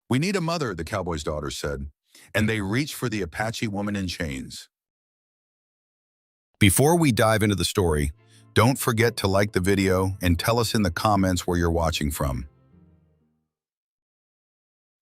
"We need a mother," the cowboy's daughter said, and they reached for the Apache woman in chains. Before we dive into the story, don't forget to like the video and tell us in the comments where you're watching from.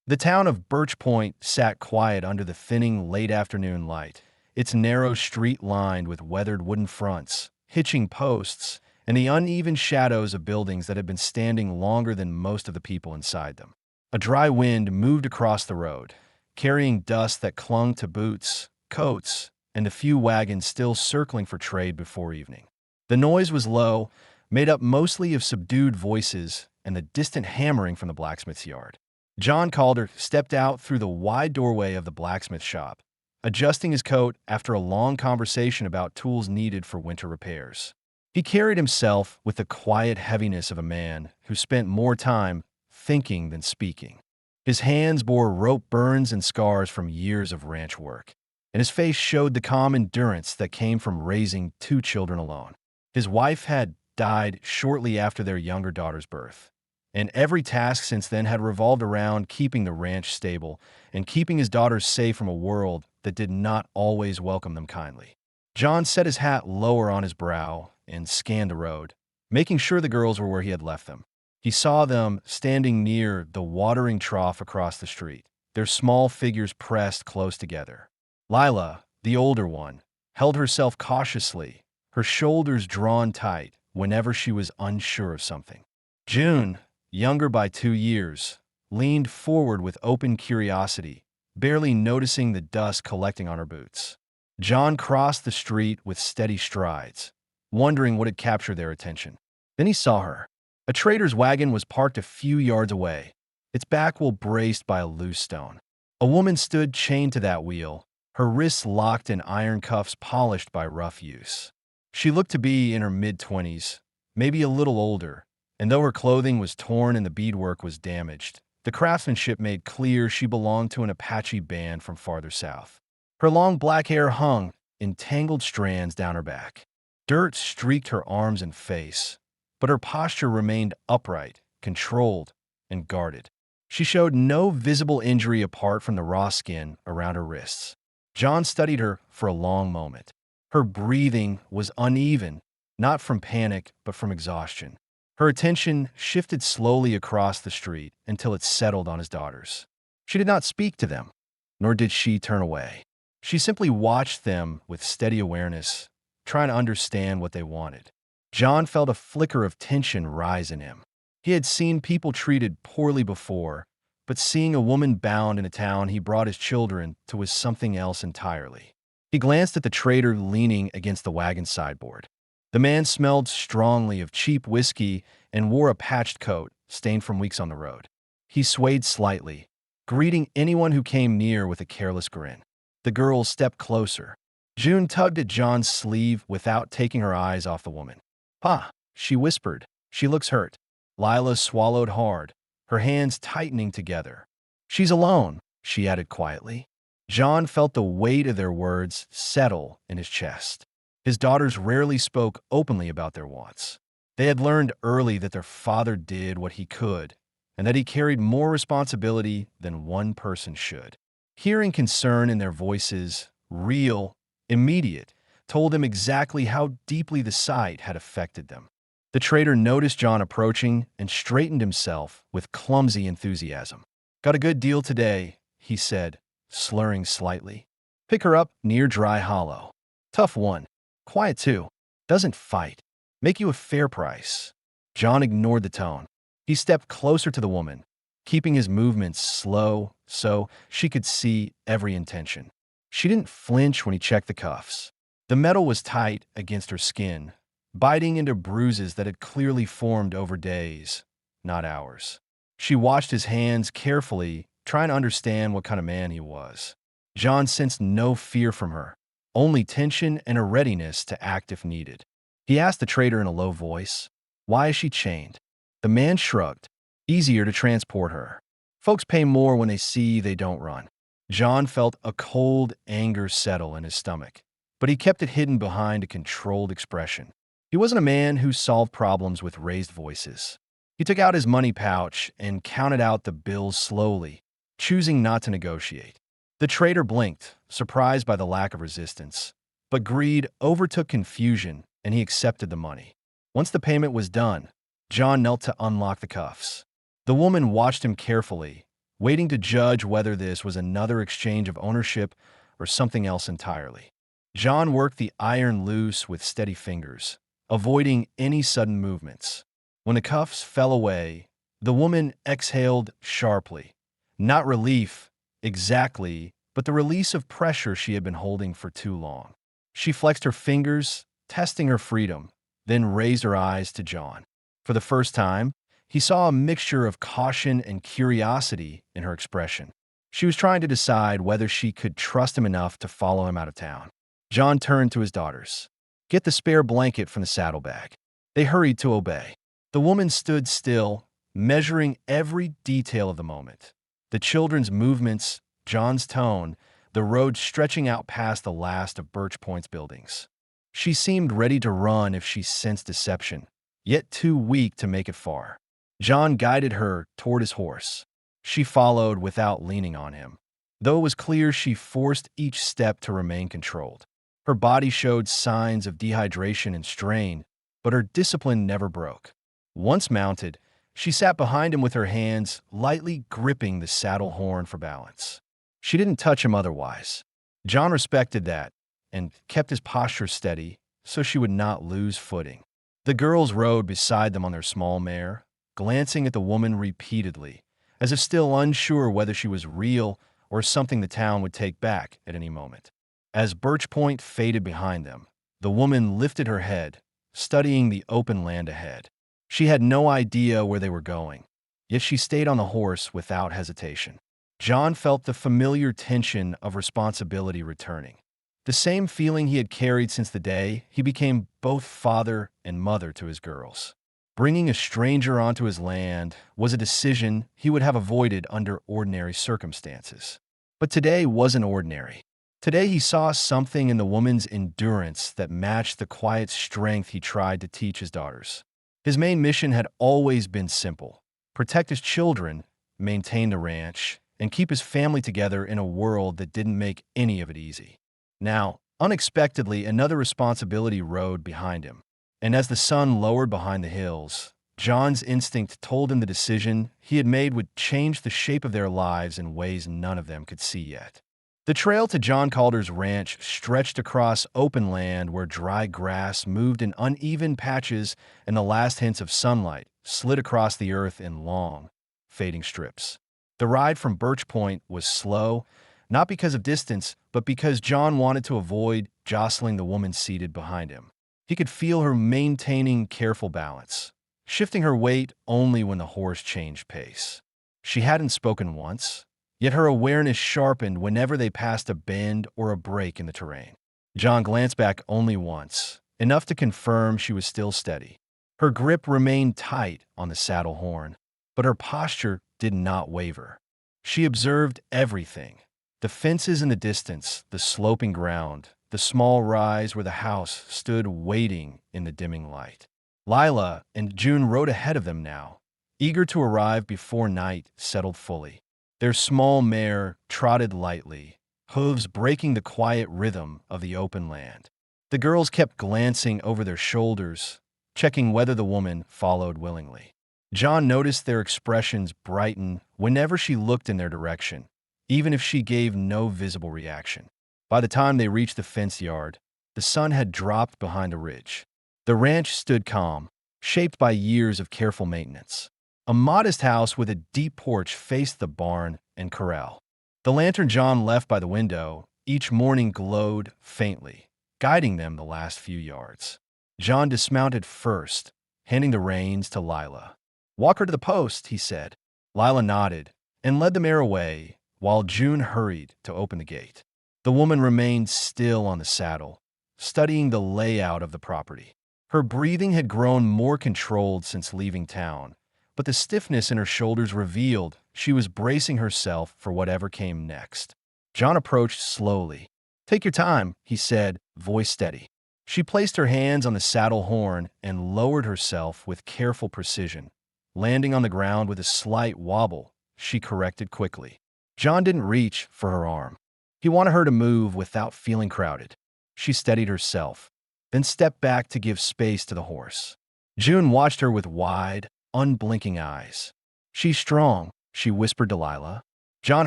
The town of Birch Point sat quiet under the thinning late-afternoon light, its narrow street lined with weathered wooden fronts, hitching posts, and the uneven shadows of buildings that had been standing longer than most of the people inside them. A dry wind moved across the road, carrying dust that clung to boots, coats, and a few wagons still circling for trade before evening. The noise was low, made up mostly of subdued voices and the distant hammering from the blacksmith's yard. John Calder stepped out through the wide doorway of the blacksmith shop, adjusting his coat after a long conversation about tools needed for winter repairs. He carried himself with the quiet heaviness of a man who spent more time thinking than speaking. His hands bore rope burns and scars from years of ranch work, and his face showed the calm endurance that came from raising two children alone. His wife had died shortly after their younger daughter's birth, and every task since then had revolved around keeping the ranch stable and keeping his daughters safe from a world that did not always welcome them kindly. John set his hat lower on his brow and scanned the road, making sure the girls were where he had left them. He saw them standing near the watering trough across the street, their small figures pressed close together. Lila, the older one, held herself cautiously, her shoulders drawn tight whenever she was unsure of something. June, younger by 2 years, leaned forward with open curiosity, barely noticing the dust collecting on her boots. John crossed the street with steady strides, wondering what had captured their attention. Then he saw her. A trader's wagon was parked a few yards away, its back wheel braced by a loose stone. A woman stood chained to that wheel, her wrists locked in iron cuffs polished by rough use. She looked to be in her mid-20s, maybe a little older, and though her clothing was torn and the beadwork was damaged, the craftsmanship made clear she belonged to an Apache band from farther south. Her long black hair hung in tangled strands down her back. Dirt streaked her arms and face, but her posture remained upright, controlled, and guarded. She showed no visible injury apart from the raw skin around her wrists. John studied her for a long moment. Her breathing was uneven, not from panic, but from exhaustion. Her attention shifted slowly across the street until it settled on his daughters. She did not speak to them, nor did she turn away. She simply watched them with steady awareness, trying to understand what they wanted. John felt a flicker of tension rise in him. He had seen people treated poorly before, but seeing a woman bound in a town he brought his children to was something else entirely. He glanced at the trader leaning against the wagon sideboard. The man smelled strongly of cheap whiskey and wore a patched coat, stained from weeks on the road. He swayed slightly, greeting anyone who came near with a careless grin. The girls stepped closer. June tugged at John's sleeve without taking her eyes off the woman. "Pa," she whispered. "She looks hurt." Lila swallowed hard, her hands tightening together. "She's alone," she added quietly. John felt the weight of their words settle in his chest. His daughters rarely spoke openly about their wants. They had learned early that their father did what he could, and that he carried more responsibility than one person should. Hearing concern in their voices, real, immediate, told him exactly how deeply the sight had affected them. The trader noticed John approaching and straightened himself with clumsy enthusiasm. "Got a good deal today," he said, slurring slightly. "Pick her up near Dry Hollow. Tough one. Quiet too. Doesn't fight. Make you a fair price." John ignored the tone. He stepped closer to the woman, keeping his movements slow so she could see every intention. She didn't flinch when he checked the cuffs. The metal was tight against her skin, biting into bruises that had clearly formed over days, not hours. She watched his hands carefully, trying to understand what kind of man he was. John sensed no fear from her, only tension and a readiness to act if needed. He asked the trader in a low voice, "Why is she chained?" The man shrugged. "Easier to transport her. Folks pay more when they see they don't run." John felt a cold anger settle in his stomach, but he kept it hidden behind a controlled expression. He wasn't a man who solved problems with raised voices. He took out his money pouch and counted out the bills slowly, choosing not to negotiate. The trader blinked, surprised by the lack of resistance. But greed overtook confusion, and he accepted the money. Once the payment was done, John knelt to unlock the cuffs. The woman watched him carefully, waiting to judge whether this was another exchange of ownership or something else entirely. John worked the iron loose with steady fingers, avoiding any sudden movements. When the cuffs fell away, the woman exhaled sharply. Not relief, exactly, but the release of pressure she had been holding for too long. She flexed her fingers, testing her freedom, then raised her eyes to John. For the first time, he saw a mixture of caution and curiosity in her expression. She was trying to decide whether she could trust him enough to follow him out of town. John turned to his daughters. "Get the spare blanket from the saddlebag." They hurried to obey. The woman stood still, measuring every detail of the moment. The children's movements, John's tone, the road stretching out past the last of Birch Point's buildings. She seemed ready to run if she sensed deception, yet too weak to make it far. John guided her toward his horse. She followed without leaning on him, though it was clear she forced each step to remain controlled. Her body showed signs of dehydration and strain, but her discipline never broke. Once mounted, she sat behind him with her hands lightly gripping the saddle horn for balance. She didn't touch him otherwise. John respected that and kept his posture steady so she would not lose footing. The girls rode beside them on their small mare, glancing at the woman repeatedly, as if still unsure whether she was real or something the town would take back at any moment. As Birch Point faded behind them, the woman lifted her head, studying the open land ahead. She had no idea where they were going, yet she stayed on the horse without hesitation. John felt the familiar tension of responsibility returning. The same feeling he had carried since the day he became both father and mother to his girls. Bringing a stranger onto his land was a decision he would have avoided under ordinary circumstances. But today wasn't ordinary. Today he saw something in the woman's endurance that matched the quiet strength he tried to teach his daughters. His main mission had always been simple: protect his children, maintain the ranch, and keep his family together in a world that didn't make any of it easy. Now, unexpectedly, another responsibility rode behind him. And as the sun lowered behind the hills, John's instinct told him the decision he had made would change the shape of their lives in ways none of them could see yet. The trail to John Calder's ranch stretched across open land where dry grass moved in uneven patches and the last hints of sunlight slid across the earth in long, fading strips. The ride from Birch Point was slow, not because of distance, but because John wanted to avoid jostling the woman seated behind him. He could feel her maintaining careful balance, shifting her weight only when the horse changed pace. She hadn't spoken once, yet her awareness sharpened whenever they passed a bend or a break in the terrain. John glanced back only once, enough to confirm she was still steady. Her grip remained tight on the saddle horn, but her posture did not waver. She observed everything: the fences in the distance, the sloping ground, the small rise where the house stood waiting in the dimming light. Lila and June rode ahead of them now, eager to arrive before night settled fully. Their small mare trotted lightly, hooves breaking the quiet rhythm of the open land. The girls kept glancing over their shoulders, checking whether the woman followed willingly. John noticed their expressions brighten whenever she looked in their direction, even if she gave no visible reaction. By the time they reached the fence yard, the sun had dropped behind a ridge. The ranch stood calm, shaped by years of careful maintenance. A modest house with a deep porch faced the barn and corral. The lantern John left by the window each morning glowed faintly, guiding them the last few yards. John dismounted first, handing the reins to Lila. "Walk her to the post," he said. Lila nodded and led the mare away, while June hurried to open the gate. The woman remained still on the saddle, studying the layout of the property. Her breathing had grown more controlled since leaving town, but the stiffness in her shoulders revealed she was bracing herself for whatever came next. John approached slowly. "Take your time," he said, voice steady. She placed her hands on the saddle horn and lowered herself with careful precision. Landing on the ground with a slight wobble, she corrected quickly. John didn't reach for her arm. He wanted her to move without feeling crowded. She steadied herself, then stepped back to give space to the horse. June watched her with wide, unblinking eyes. "She's strong," she whispered to Lila. John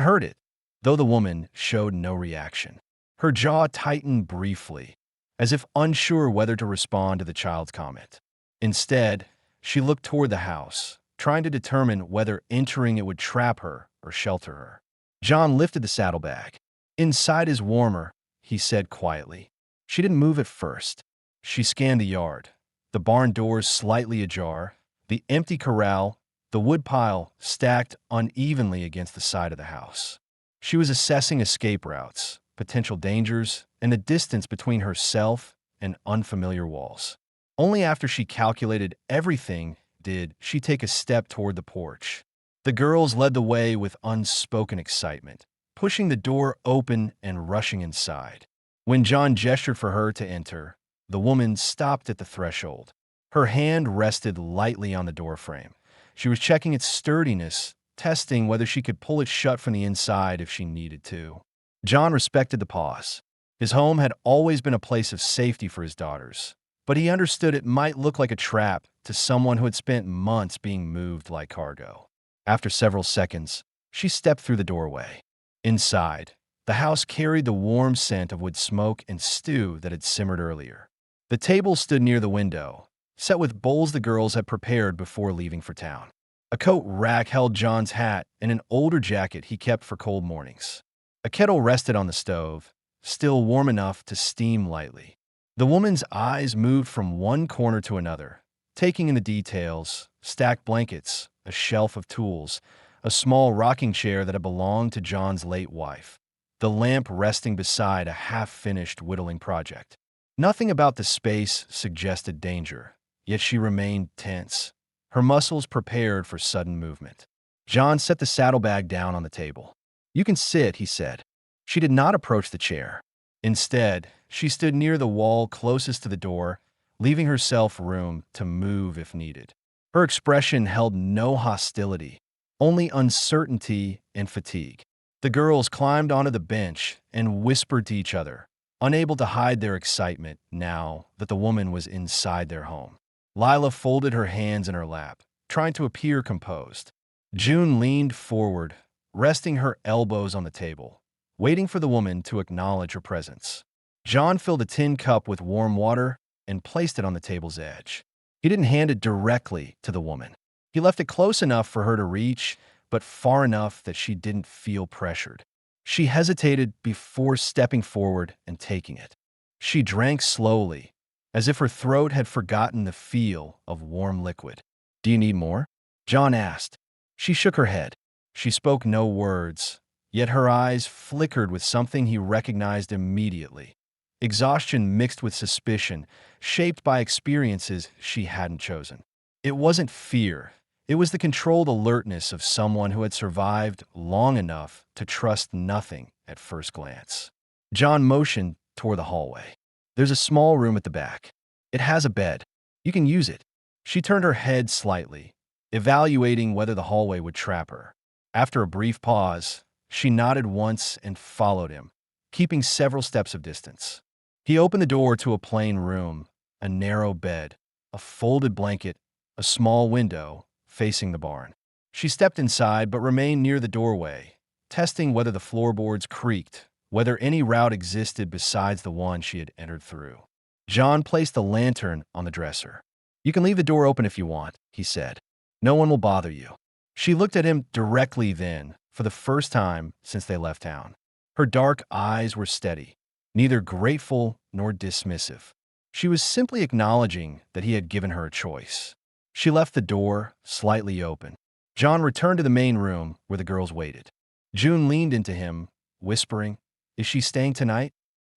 heard it, though the woman showed no reaction. Her jaw tightened briefly, as if unsure whether to respond to the child's comment. Instead, she looked toward the house, trying to determine whether entering it would trap her or shelter her. John lifted the saddlebag. "Inside is warmer," he said quietly. She didn't move at first. She scanned the yard, the barn doors slightly ajar, the empty corral, the wood pile stacked unevenly against the side of the house. She was assessing escape routes, potential dangers, and the distance between herself and unfamiliar walls. Only after she calculated everything did she take a step toward the porch. The girls led the way with unspoken excitement, pushing the door open and rushing inside. When John gestured for her to enter, the woman stopped at the threshold. Her hand rested lightly on the doorframe. She was checking its sturdiness, testing whether she could pull it shut from the inside if she needed to. John respected the pause. His home had always been a place of safety for his daughters, but he understood it might look like a trap to someone who had spent months being moved like cargo. After several seconds, she stepped through the doorway. Inside, the house carried the warm scent of wood smoke and stew that had simmered earlier. The table stood near the window, set with bowls the girls had prepared before leaving for town. A coat rack held John's hat and an older jacket he kept for cold mornings. A kettle rested on the stove, still warm enough to steam lightly. The woman's eyes moved from one corner to another, taking in the details: stacked blankets, a shelf of tools, a small rocking chair that had belonged to John's late wife, the lamp resting beside a half-finished whittling project. Nothing about the space suggested danger, yet she remained tense, her muscles prepared for sudden movement. John set the saddlebag down on the table. "You can sit," he said. She did not approach the chair. Instead, she stood near the wall closest to the door, leaving herself room to move if needed. Her expression held no hostility, only uncertainty and fatigue. The girls climbed onto the bench and whispered to each other, unable to hide their excitement now that the woman was inside their home. Lila folded her hands in her lap, trying to appear composed. June leaned forward, resting her elbows on the table, waiting for the woman to acknowledge her presence. John filled a tin cup with warm water and placed it on the table's edge. He didn't hand it directly to the woman. He left it close enough for her to reach, but far enough that she didn't feel pressured. She hesitated before stepping forward and taking it. She drank slowly, as if her throat had forgotten the feel of warm liquid. "Do you need more?" John asked. She shook her head. She spoke no words, yet her eyes flickered with something he recognized immediately: exhaustion mixed with suspicion, shaped by experiences she hadn't chosen. It wasn't fear. It was the controlled alertness of someone who had survived long enough to trust nothing at first glance. John motioned toward the hallway. "There's a small room at the back. It has a bed. You can use it." She turned her head slightly, evaluating whether the hallway would trap her. After a brief pause, she nodded once and followed him, keeping several steps of distance. He opened the door to a plain room, a narrow bed, a folded blanket, a small window facing the barn. She stepped inside but remained near the doorway, testing whether the floorboards creaked, whether any route existed besides the one she had entered through. John placed the lantern on the dresser. "You can leave the door open if you want," he said. "No one will bother you." She looked at him directly then, for the first time since they left town. Her dark eyes were steady, neither grateful nor dismissive. She was simply acknowledging that he had given her a choice. She left the door slightly open. John returned to the main room where the girls waited. June leaned into him, whispering, "Is she staying tonight?"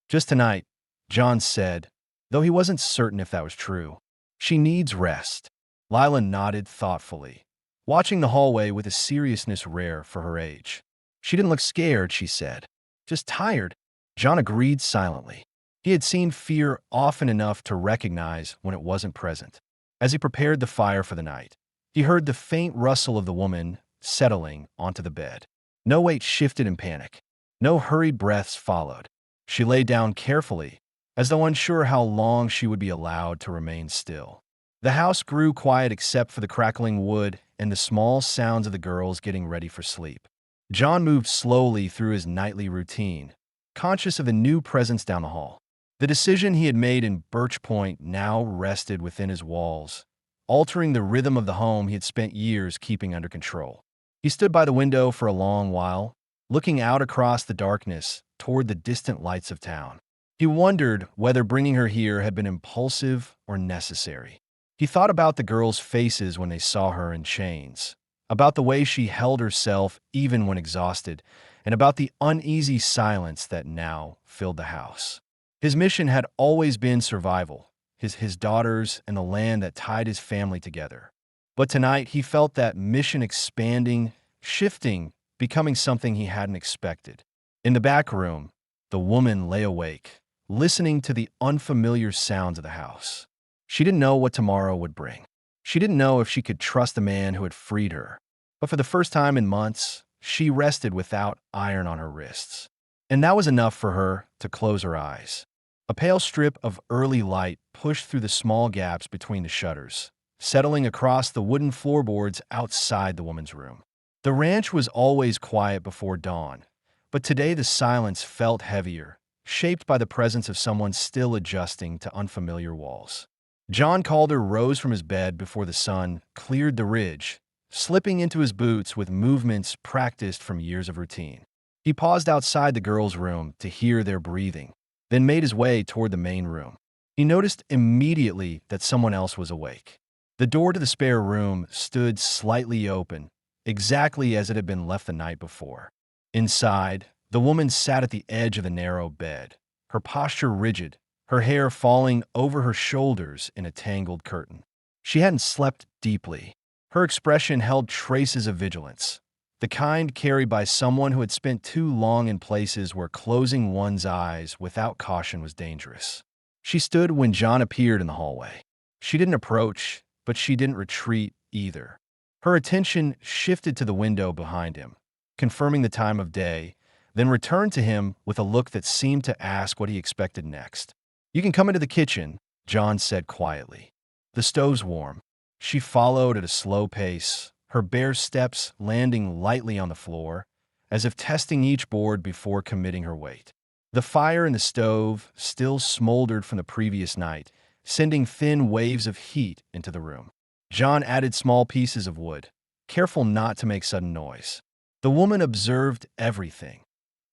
"Just tonight," John said, though he wasn't certain if that was true. "She needs rest." Lila nodded thoughtfully, watching the hallway with a seriousness rare for her age. "She didn't look scared," she said. "Just tired." John agreed silently. He had seen fear often enough to recognize when it wasn't present. As he prepared the fire for the night, he heard the faint rustle of the woman settling onto the bed. No weight shifted in panic. No hurried breaths followed. She lay down carefully, as though unsure how long she would be allowed to remain still. The house grew quiet except for the crackling wood and the small sounds of the girls getting ready for sleep. John moved slowly through his nightly routine, conscious of a new presence down the hall. The decision he had made in Birch Point now rested within his walls, altering the rhythm of the home he had spent years keeping under control. He stood by the window for a long while, looking out across the darkness toward the distant lights of town. He wondered whether bringing her here had been impulsive or necessary. He thought about the girls' faces when they saw her in chains, about the way she held herself even when exhausted, and about the uneasy silence that now filled the house. His mission had always been survival, his daughters and the land that tied his family together. But tonight he felt that mission expanding, shifting, becoming something he hadn't expected. In the back room, the woman lay awake, listening to the unfamiliar sounds of the house. She didn't know what tomorrow would bring. She didn't know if she could trust the man who had freed her. But for the first time in months, she rested without iron on her wrists. And that was enough for her to close her eyes. A pale strip of early light pushed through the small gaps between the shutters, settling across the wooden floorboards outside the woman's room. The ranch was always quiet before dawn, but today the silence felt heavier, shaped by the presence of someone still adjusting to unfamiliar walls. John Calder rose from his bed before the sun cleared the ridge, slipping into his boots with movements practiced from years of routine. He paused outside the girls' room to hear their breathing, then made his way toward the main room. He noticed immediately that someone else was awake. The door to the spare room stood slightly open, exactly as it had been left the night before. Inside, the woman sat at the edge of the narrow bed, her posture rigid, her hair falling over her shoulders in a tangled curtain. She hadn't slept deeply. Her expression held traces of vigilance, the kind carried by someone who had spent too long in places where closing one's eyes without caution was dangerous. She stood when John appeared in the hallway. She didn't approach, but she didn't retreat either. Her attention shifted to the window behind him, confirming the time of day, then returned to him with a look that seemed to ask what he expected next. "You can come into the kitchen," John said quietly. "The stove's warm." She followed at a slow pace, her bare steps landing lightly on the floor, as if testing each board before committing her weight. The fire in the stove still smoldered from the previous night, sending thin waves of heat into the room. John added small pieces of wood, careful not to make sudden noise. The woman observed everything.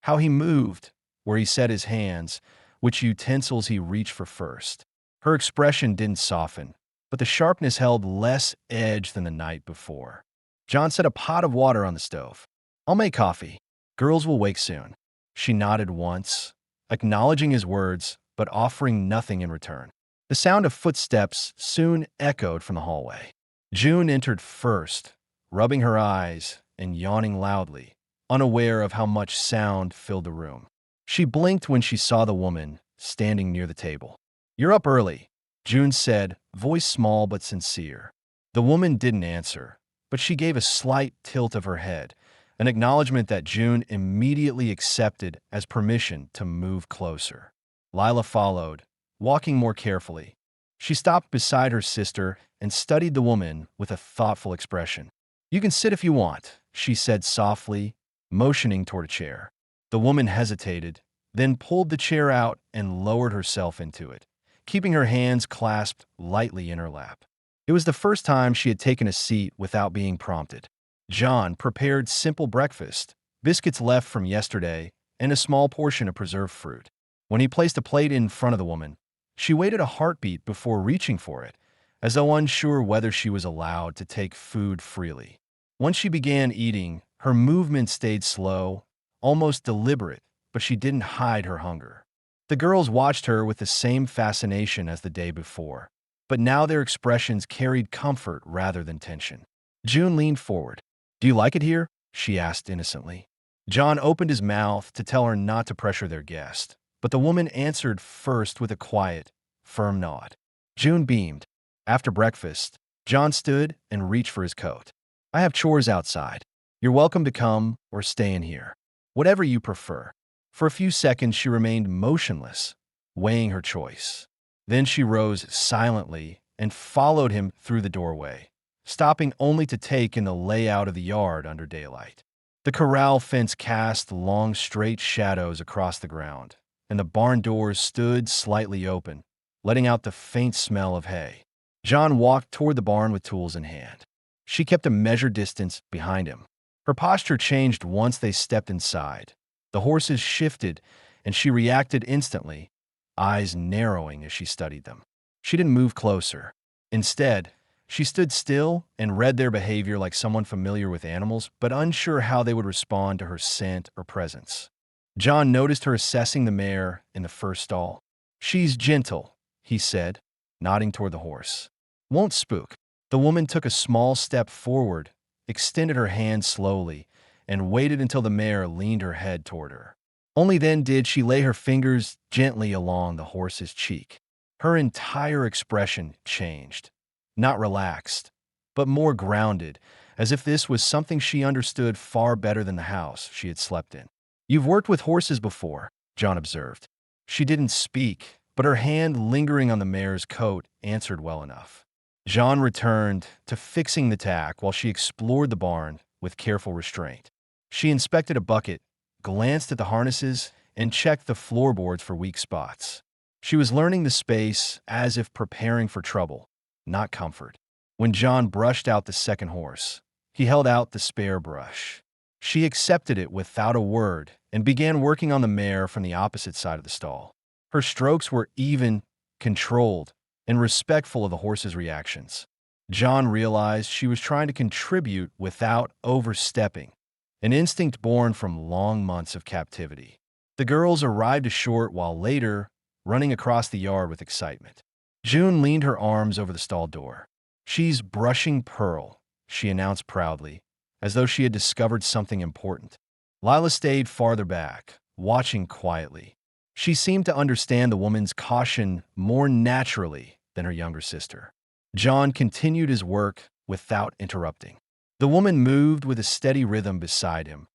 How he moved, where he set his hands, which utensils he reached for first. Her expression didn't soften, but the sharpness held less edge than the night before. John set a pot of water on the stove. "I'll make coffee. Girls will wake soon." She nodded once, acknowledging his words, but offering nothing in return. The sound of footsteps soon echoed from the hallway. June entered first, rubbing her eyes and yawning loudly, unaware of how much sound filled the room. She blinked when she saw the woman standing near the table. "You're up early," June said, voice small but sincere. The woman didn't answer, but she gave a slight tilt of her head, an acknowledgement that June immediately accepted as permission to move closer. Lila followed, walking more carefully. She stopped beside her sister and studied the woman with a thoughtful expression. "You can sit if you want," she said softly, motioning toward a chair. The woman hesitated, then pulled the chair out and lowered herself into it, keeping her hands clasped lightly in her lap. It was the first time she had taken a seat without being prompted. John prepared simple breakfast, biscuits left from yesterday, and a small portion of preserved fruit. When he placed a plate in front of the woman, she waited a heartbeat before reaching for it, as though unsure whether she was allowed to take food freely. Once she began eating, her movement stayed slow, almost deliberate, but she didn't hide her hunger. The girls watched her with the same fascination as the day before, but now their expressions carried comfort rather than tension. June leaned forward. "Do you like it here?" she asked innocently. John opened his mouth to tell her not to pressure their guest, but the woman answered first with a quiet, firm nod. June beamed. After breakfast, John stood and reached for his coat. "I have chores outside." You're welcome to come or stay in here. Whatever you prefer." For a few seconds, she remained motionless, weighing her choice. Then she rose silently and followed him through the doorway, stopping only to take in the layout of the yard under daylight. The corral fence cast long, straight shadows across the ground, and the barn doors stood slightly open, letting out the faint smell of hay. John walked toward the barn with tools in hand. She kept a measured distance behind him. Her posture changed once they stepped inside. The horses shifted, and she reacted instantly, eyes narrowing as she studied them. She didn't move closer. Instead, she stood still and read their behavior like someone familiar with animals, but unsure how they would respond to her scent or presence. John noticed her assessing the mare in the first stall. "She's gentle," he said, nodding toward the horse. "Won't spook." The woman took a small step forward, extended her hand slowly, and waited until the mare leaned her head toward her. Only then did she lay her fingers gently along the horse's cheek. Her entire expression changed. Not relaxed, but more grounded, as if this was something she understood far better than the house she had slept in. "You've worked with horses before," John observed. She didn't speak, but her hand lingering on the mare's coat answered well enough. John returned to fixing the tack while she explored the barn with careful restraint. She inspected a bucket, glanced at the harnesses, and checked the floorboards for weak spots. She was learning the space as if preparing for trouble, not comfort. When John brushed out the second horse, he held out the spare brush. She accepted it without a word and began working on the mare from the opposite side of the stall. Her strokes were even, controlled, and respectful of the horse's reactions. John realized she was trying to contribute without overstepping, an instinct born from long months of captivity. The girls arrived ashore while later, running across the yard with excitement. June leaned her arms over the stall door. "She's brushing Pearl," she announced proudly, as though she had discovered something important. Lila stayed farther back, watching quietly. She seemed to understand the woman's caution more naturally than her younger sister. John continued his work without interrupting. The woman moved with a steady rhythm beside him,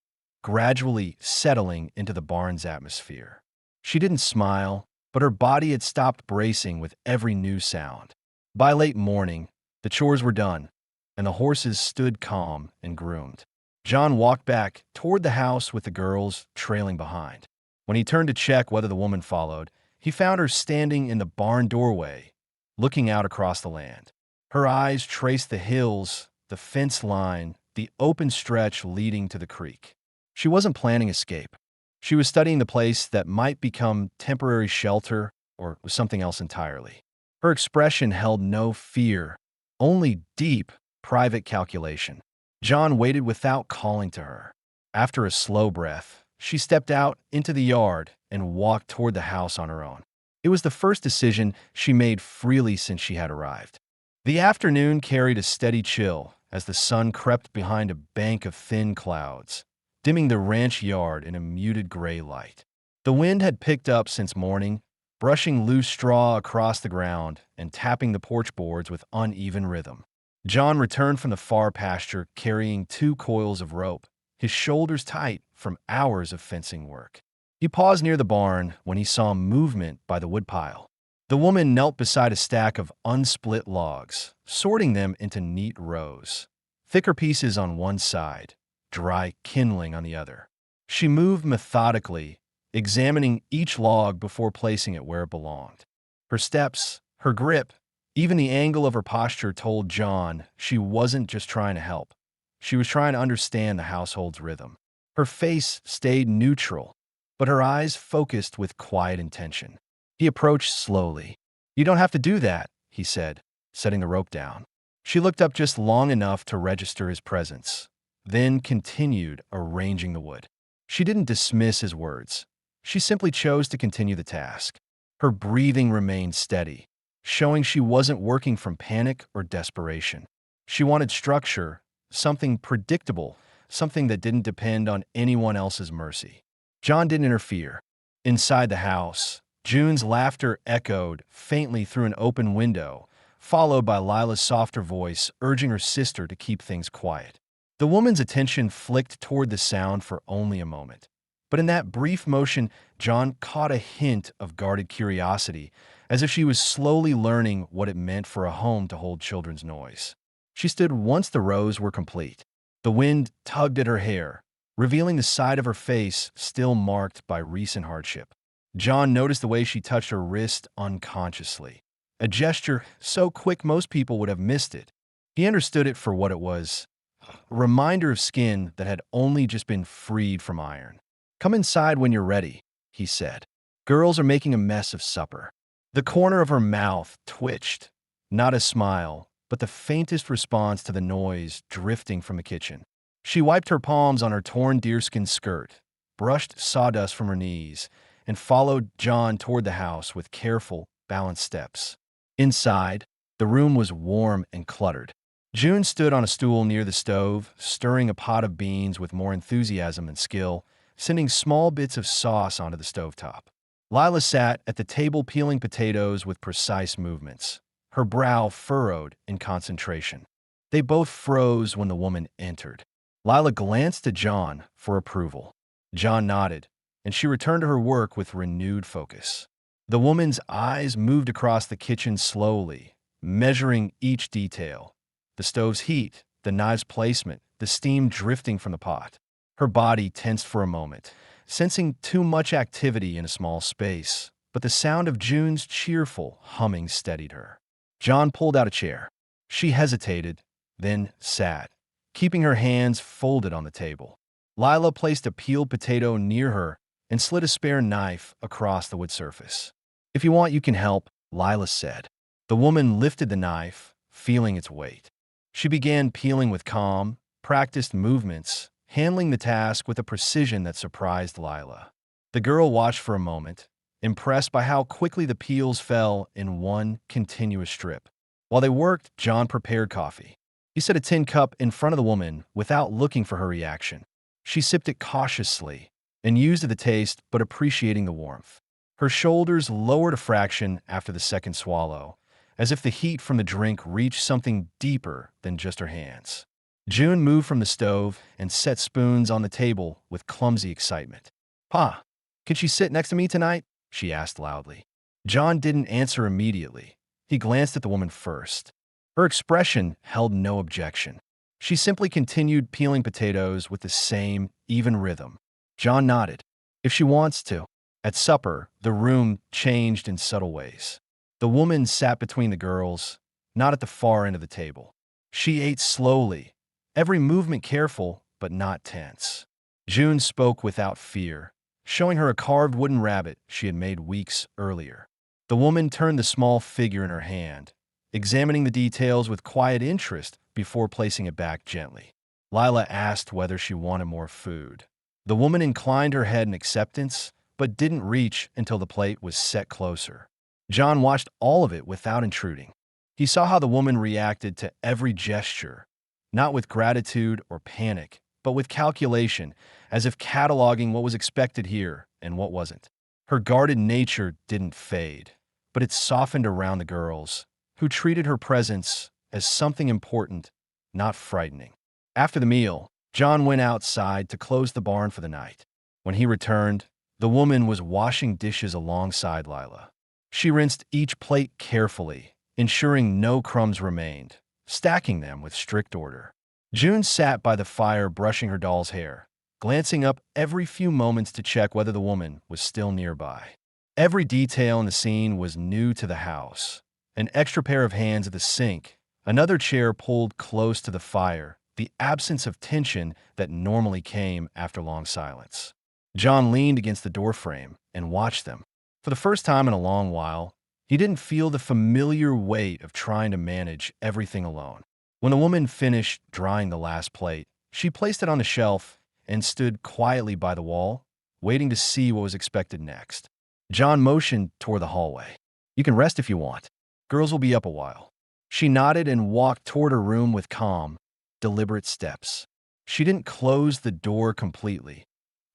gradually settling into the barn's atmosphere. She didn't smile, but her body had stopped bracing with every new sound. By late morning, the chores were done, and the horses stood calm and groomed. John walked back toward the house with the girls trailing behind. When he turned to check whether the woman followed, he found her standing in the barn doorway, looking out across the land. Her eyes traced the hills, the fence line, the open stretch leading to the creek. She wasn't planning escape. She was studying the place that might become temporary shelter or something else entirely. Her expression held no fear, only deep, private calculation. John waited without calling to her. After a slow breath, she stepped out into the yard and walked toward the house on her own. It was the first decision she made freely since she had arrived. The afternoon carried a steady chill as the sun crept behind a bank of thin clouds, dimming the ranch yard in a muted gray light. The wind had picked up since morning, brushing loose straw across the ground and tapping the porch boards with uneven rhythm. John returned from the far pasture carrying 2 coils of rope, his shoulders tight from hours of fencing work. He paused near the barn when he saw movement by the woodpile. The woman knelt beside a stack of unsplit logs, sorting them into neat rows, thicker pieces on one side, dry kindling on the other. She moved methodically, examining each log before placing it where it belonged. Her steps, her grip, even the angle of her posture told John she wasn't just trying to help. She was trying to understand the household's rhythm. Her face stayed neutral, but her eyes focused with quiet intention. He approached slowly. "You don't have to do that," he said, setting the rope down. She looked up just long enough to register his presence, then continued arranging the wood. She didn't dismiss his words. She simply chose to continue the task. Her breathing remained steady, showing she wasn't working from panic or desperation. She wanted structure, something predictable, something that didn't depend on anyone else's mercy. John didn't interfere. Inside the house, June's laughter echoed faintly through an open window, followed by Lila's softer voice urging her sister to keep things quiet. The woman's attention flicked toward the sound for only a moment. But in that brief motion, John caught a hint of guarded curiosity, as if she was slowly learning what it meant for a home to hold children's noise. She stood once the rows were complete. The wind tugged at her hair, revealing the side of her face still marked by recent hardship. John noticed the way she touched her wrist unconsciously, a gesture so quick most people would have missed it. He understood it for what it was, a reminder of skin that had only just been freed from iron. "Come inside when you're ready," he said. "Girls are making a mess of supper." The corner of her mouth twitched, not a smile, but the faintest response to the noise drifting from the kitchen. She wiped her palms on her torn deerskin skirt, brushed sawdust from her knees, and followed John toward the house with careful, balanced steps. Inside, the room was warm and cluttered. June stood on a stool near the stove, stirring a pot of beans with more enthusiasm than skill, sending small bits of sauce onto the stovetop. Lila sat at the table peeling potatoes with precise movements, her brow furrowed in concentration. They both froze when the woman entered. Lila glanced at John for approval. John nodded, and she returned to her work with renewed focus. The woman's eyes moved across the kitchen slowly, measuring each detail: the stove's heat, the knife's placement, the steam drifting from the pot. Her body tensed for a moment, sensing too much activity in a small space, but the sound of June's cheerful humming steadied her. John pulled out a chair. She hesitated, then sat, keeping her hands folded on the table. Lila placed a peeled potato near her and slid a spare knife across the wood surface. "If you want, you can help," Lila said. The woman lifted the knife, feeling its weight. She began peeling with calm, practiced movements, handling the task with a precision that surprised Lila. The girl watched for a moment, impressed by how quickly the peels fell in one continuous strip. While they worked, John prepared coffee. He set a tin cup in front of the woman without looking for her reaction. She sipped it cautiously and used the taste but appreciating the warmth. Her shoulders lowered a fraction after the second swallow, as if the heat from the drink reached something deeper than just her hands. June moved from the stove and set spoons on the table with clumsy excitement. "Pa, can she sit next to me tonight?" she asked loudly. John didn't answer immediately. He glanced at the woman first. Her expression held no objection. She simply continued peeling potatoes with the same even rhythm. John nodded. "If she wants to." At supper, the room changed in subtle ways. The woman sat between the girls, not at the far end of the table. She ate slowly, every movement careful but not tense. June spoke without fear, showing her a carved wooden rabbit she had made weeks earlier. The woman turned the small figure in her hand, examining the details with quiet interest before placing it back gently. Lila asked whether she wanted more food. The woman inclined her head in acceptance, but didn't reach until the plate was set closer. John watched all of it without intruding. He saw how the woman reacted to every gesture, not with gratitude or panic, but with calculation, as if cataloging what was expected here and what wasn't. Her guarded nature didn't fade, but it softened around the girls, who treated her presence as something important, not frightening. After the meal, John went outside to close the barn for the night. When he returned, the woman was washing dishes alongside Lila. She rinsed each plate carefully, ensuring no crumbs remained, stacking them with strict order. June sat by the fire brushing her doll's hair, glancing up every few moments to check whether the woman was still nearby. Every detail in the scene was new to the house. An extra pair of hands at the sink, another chair pulled close to the fire, the absence of tension that normally came after long silence. John leaned against the doorframe and watched them. For the first time in a long while, he didn't feel the familiar weight of trying to manage everything alone. When the woman finished drying the last plate, she placed it on the shelf and stood quietly by the wall, waiting to see what was expected next. John motioned toward the hallway. "You can rest if you want. Girls will be up a while." She nodded and walked toward her room with calm, deliberate steps. She didn't close the door completely,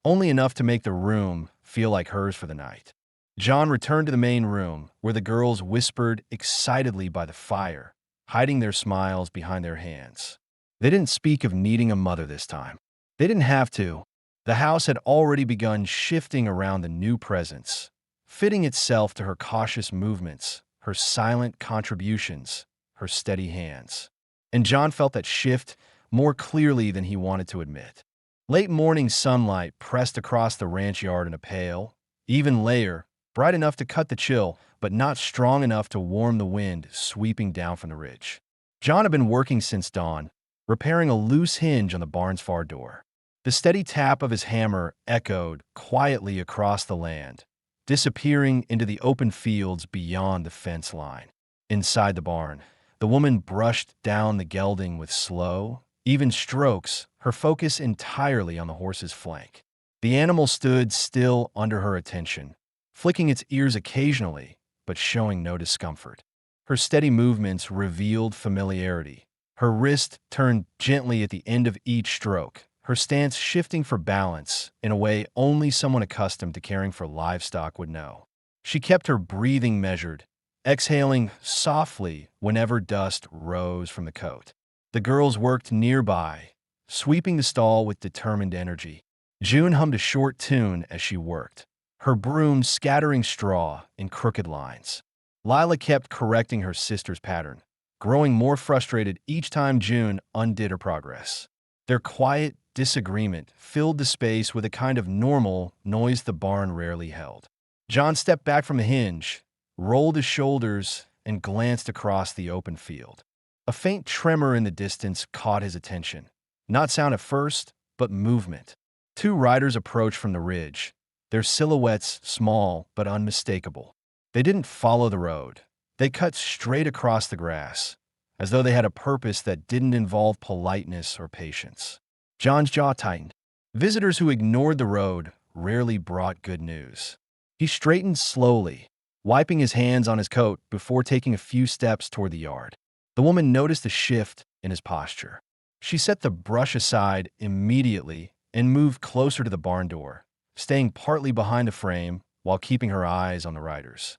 only enough to make the room feel like hers for the night. John returned to the main room, where the girls whispered excitedly by the fire, hiding their smiles behind their hands. They didn't speak of needing a mother this time. They didn't have to. The house had already begun shifting around the new presence, fitting itself to her cautious movements, her silent contributions, her steady hands. And John felt that shift more clearly than he wanted to admit. Late morning sunlight pressed across the ranch yard in a pale, even layer, bright enough to cut the chill, but not strong enough to warm the wind sweeping down from the ridge. John had been working since dawn, repairing a loose hinge on the barn's far door. The steady tap of his hammer echoed quietly across the land, disappearing into the open fields beyond the fence line. Inside the barn, the woman brushed down the gelding with slow, even strokes, her focus entirely on the horse's flank. The animal stood still under her attention, flicking its ears occasionally, but showing no discomfort. Her steady movements revealed familiarity. Her wrist turned gently at the end of each stroke, her stance shifting for balance in a way only someone accustomed to caring for livestock would know. She kept her breathing measured, exhaling softly whenever dust rose from the coat. The girls worked nearby, sweeping the stall with determined energy. June hummed a short tune as she worked, her broom scattering straw in crooked lines. Lila kept correcting her sister's pattern, growing more frustrated each time June undid her progress. Their quiet disagreement filled the space with a kind of normal noise the barn rarely held. John stepped back from the hinge, rolled his shoulders, and glanced across the open field. A faint tremor in the distance caught his attention. Not sound at first, but movement. Two riders approached from the ridge, their silhouettes small but unmistakable. They didn't follow the road. They cut straight across the grass, as though they had a purpose that didn't involve politeness or patience. John's jaw tightened. Visitors who ignored the road rarely brought good news. He straightened slowly, wiping his hands on his coat before taking a few steps toward the yard. The woman noticed a shift in his posture. She set the brush aside immediately and moved closer to the barn door, staying partly behind the frame while keeping her eyes on the riders.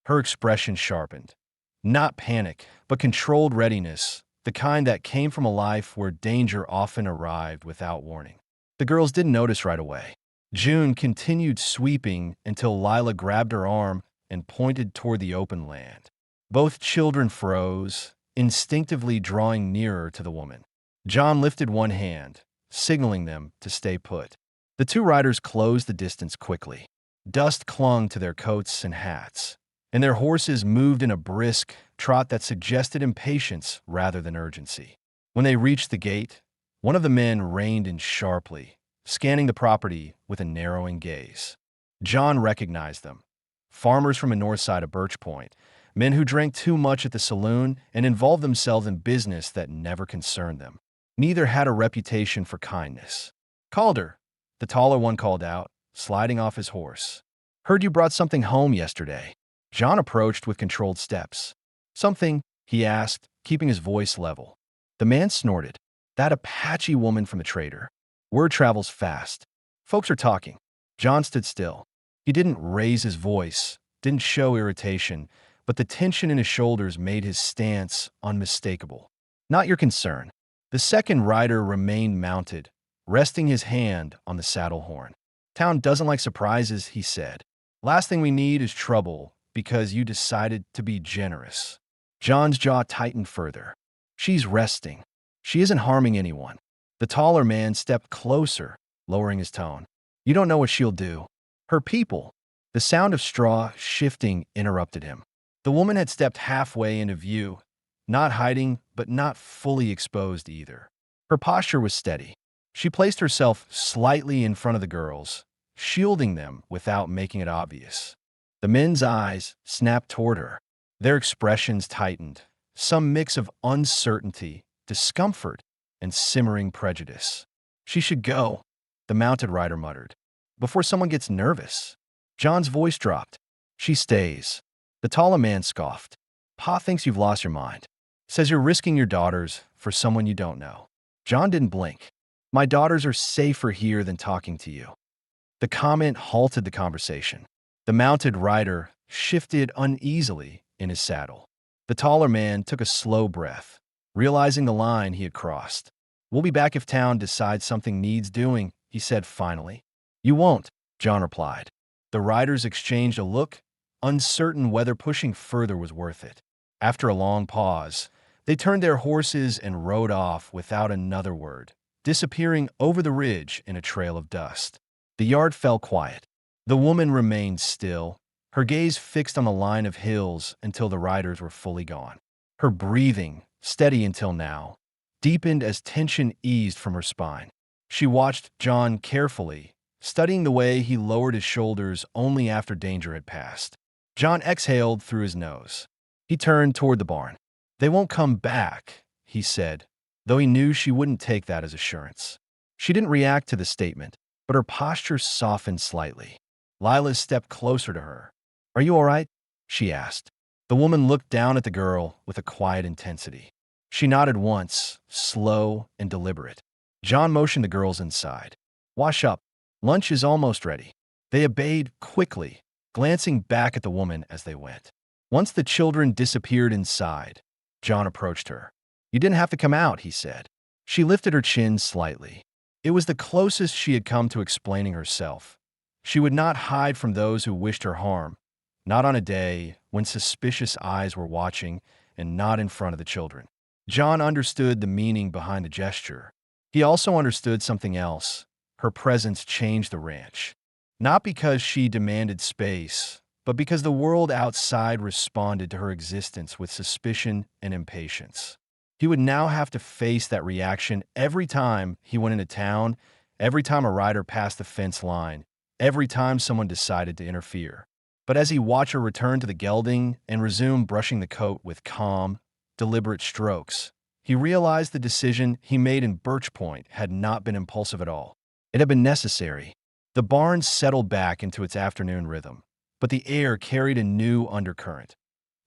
Her expression sharpened. Not panic, but controlled readiness, the kind that came from a life where danger often arrived without warning. The girls didn't notice right away. June continued sweeping until Lila grabbed her arm and pointed toward the open land. Both children froze, instinctively drawing nearer to the woman. John lifted one hand, signaling them to stay put. The two riders closed the distance quickly. Dust clung to their coats and hats, and their horses moved in a brisk trot that suggested impatience rather than urgency. When they reached the gate, one of the men reined in sharply, scanning the property with a narrowing gaze. John recognized them. Farmers from the north side of Birch Point, men who drank too much at the saloon and involved themselves in business that never concerned them. Neither had a reputation for kindness. "Calder," the taller one called out, sliding off his horse. "Heard you brought something home yesterday." John approached with controlled steps. "Something?" he asked, keeping his voice level. The man snorted. "That Apache woman from the trader. Word travels fast. Folks are talking." John stood still. He didn't raise his voice, didn't show irritation, but the tension in his shoulders made his stance unmistakable. "Not your concern." The second rider remained mounted, resting his hand on the saddle horn. "Town doesn't like surprises," he said. "Last thing we need is trouble because you decided to be generous." John's jaw tightened further. "She's resting. She isn't harming anyone." The taller man stepped closer, lowering his tone. "You don't know what she'll do. Her people." The sound of straw shifting interrupted him. The woman had stepped halfway into view, not hiding, but not fully exposed either. Her posture was steady. She placed herself slightly in front of the girls, shielding them without making it obvious. The men's eyes snapped toward her. Their expressions tightened, some mix of uncertainty, discomfort, and simmering prejudice. "She should go," the mounted rider muttered, "before someone gets nervous." John's voice dropped. "She stays." The taller man scoffed. "Pa thinks you've lost your mind. Says you're risking your daughters for someone you don't know." John didn't blink. "My daughters are safer here than talking to you." The comment halted the conversation. The mounted rider shifted uneasily in his saddle. The taller man took a slow breath, realizing the line he had crossed. We'll be back if town decides something needs doing, he said finally. You won't, John replied. The riders exchanged a look, uncertain whether pushing further was worth it. After a long pause, they turned their horses and rode off without another word, disappearing over the ridge in a trail of dust. The yard fell quiet. The woman remained still, her gaze fixed on the line of hills until the riders were fully gone. Her breathing, steady until now, deepened as tension eased from her spine. She watched John carefully, studying the way he lowered his shoulders only after danger had passed. John exhaled through his nose. He turned toward the barn. They won't come back, he said, though he knew she wouldn't take that as assurance. She didn't react to the statement, but her posture softened slightly. Lila stepped closer to her. Are you all right? She asked. The woman looked down at the girl with a quiet intensity. She nodded once, slow and deliberate. John motioned the girls inside. Wash up. Lunch is almost ready. They obeyed quickly, glancing back at the woman as they went. Once the children disappeared inside, John approached her. You didn't have to come out, he said. She lifted her chin slightly. It was the closest she had come to explaining herself. She would not hide from those who wished her harm, not on a day when suspicious eyes were watching and not in front of the children. John understood the meaning behind the gesture. He also understood something else. Her presence changed the ranch. Not because she demanded space, but because the world outside responded to her existence with suspicion and impatience. He would now have to face that reaction every time he went into town, every time a rider passed the fence line, every time someone decided to interfere. But as he watched her return to the gelding and resume brushing the coat with calm, deliberate strokes, he realized the decision he made in Birch Point had not been impulsive at all. It had been necessary. The barn settled back into its afternoon rhythm, but the air carried a new undercurrent,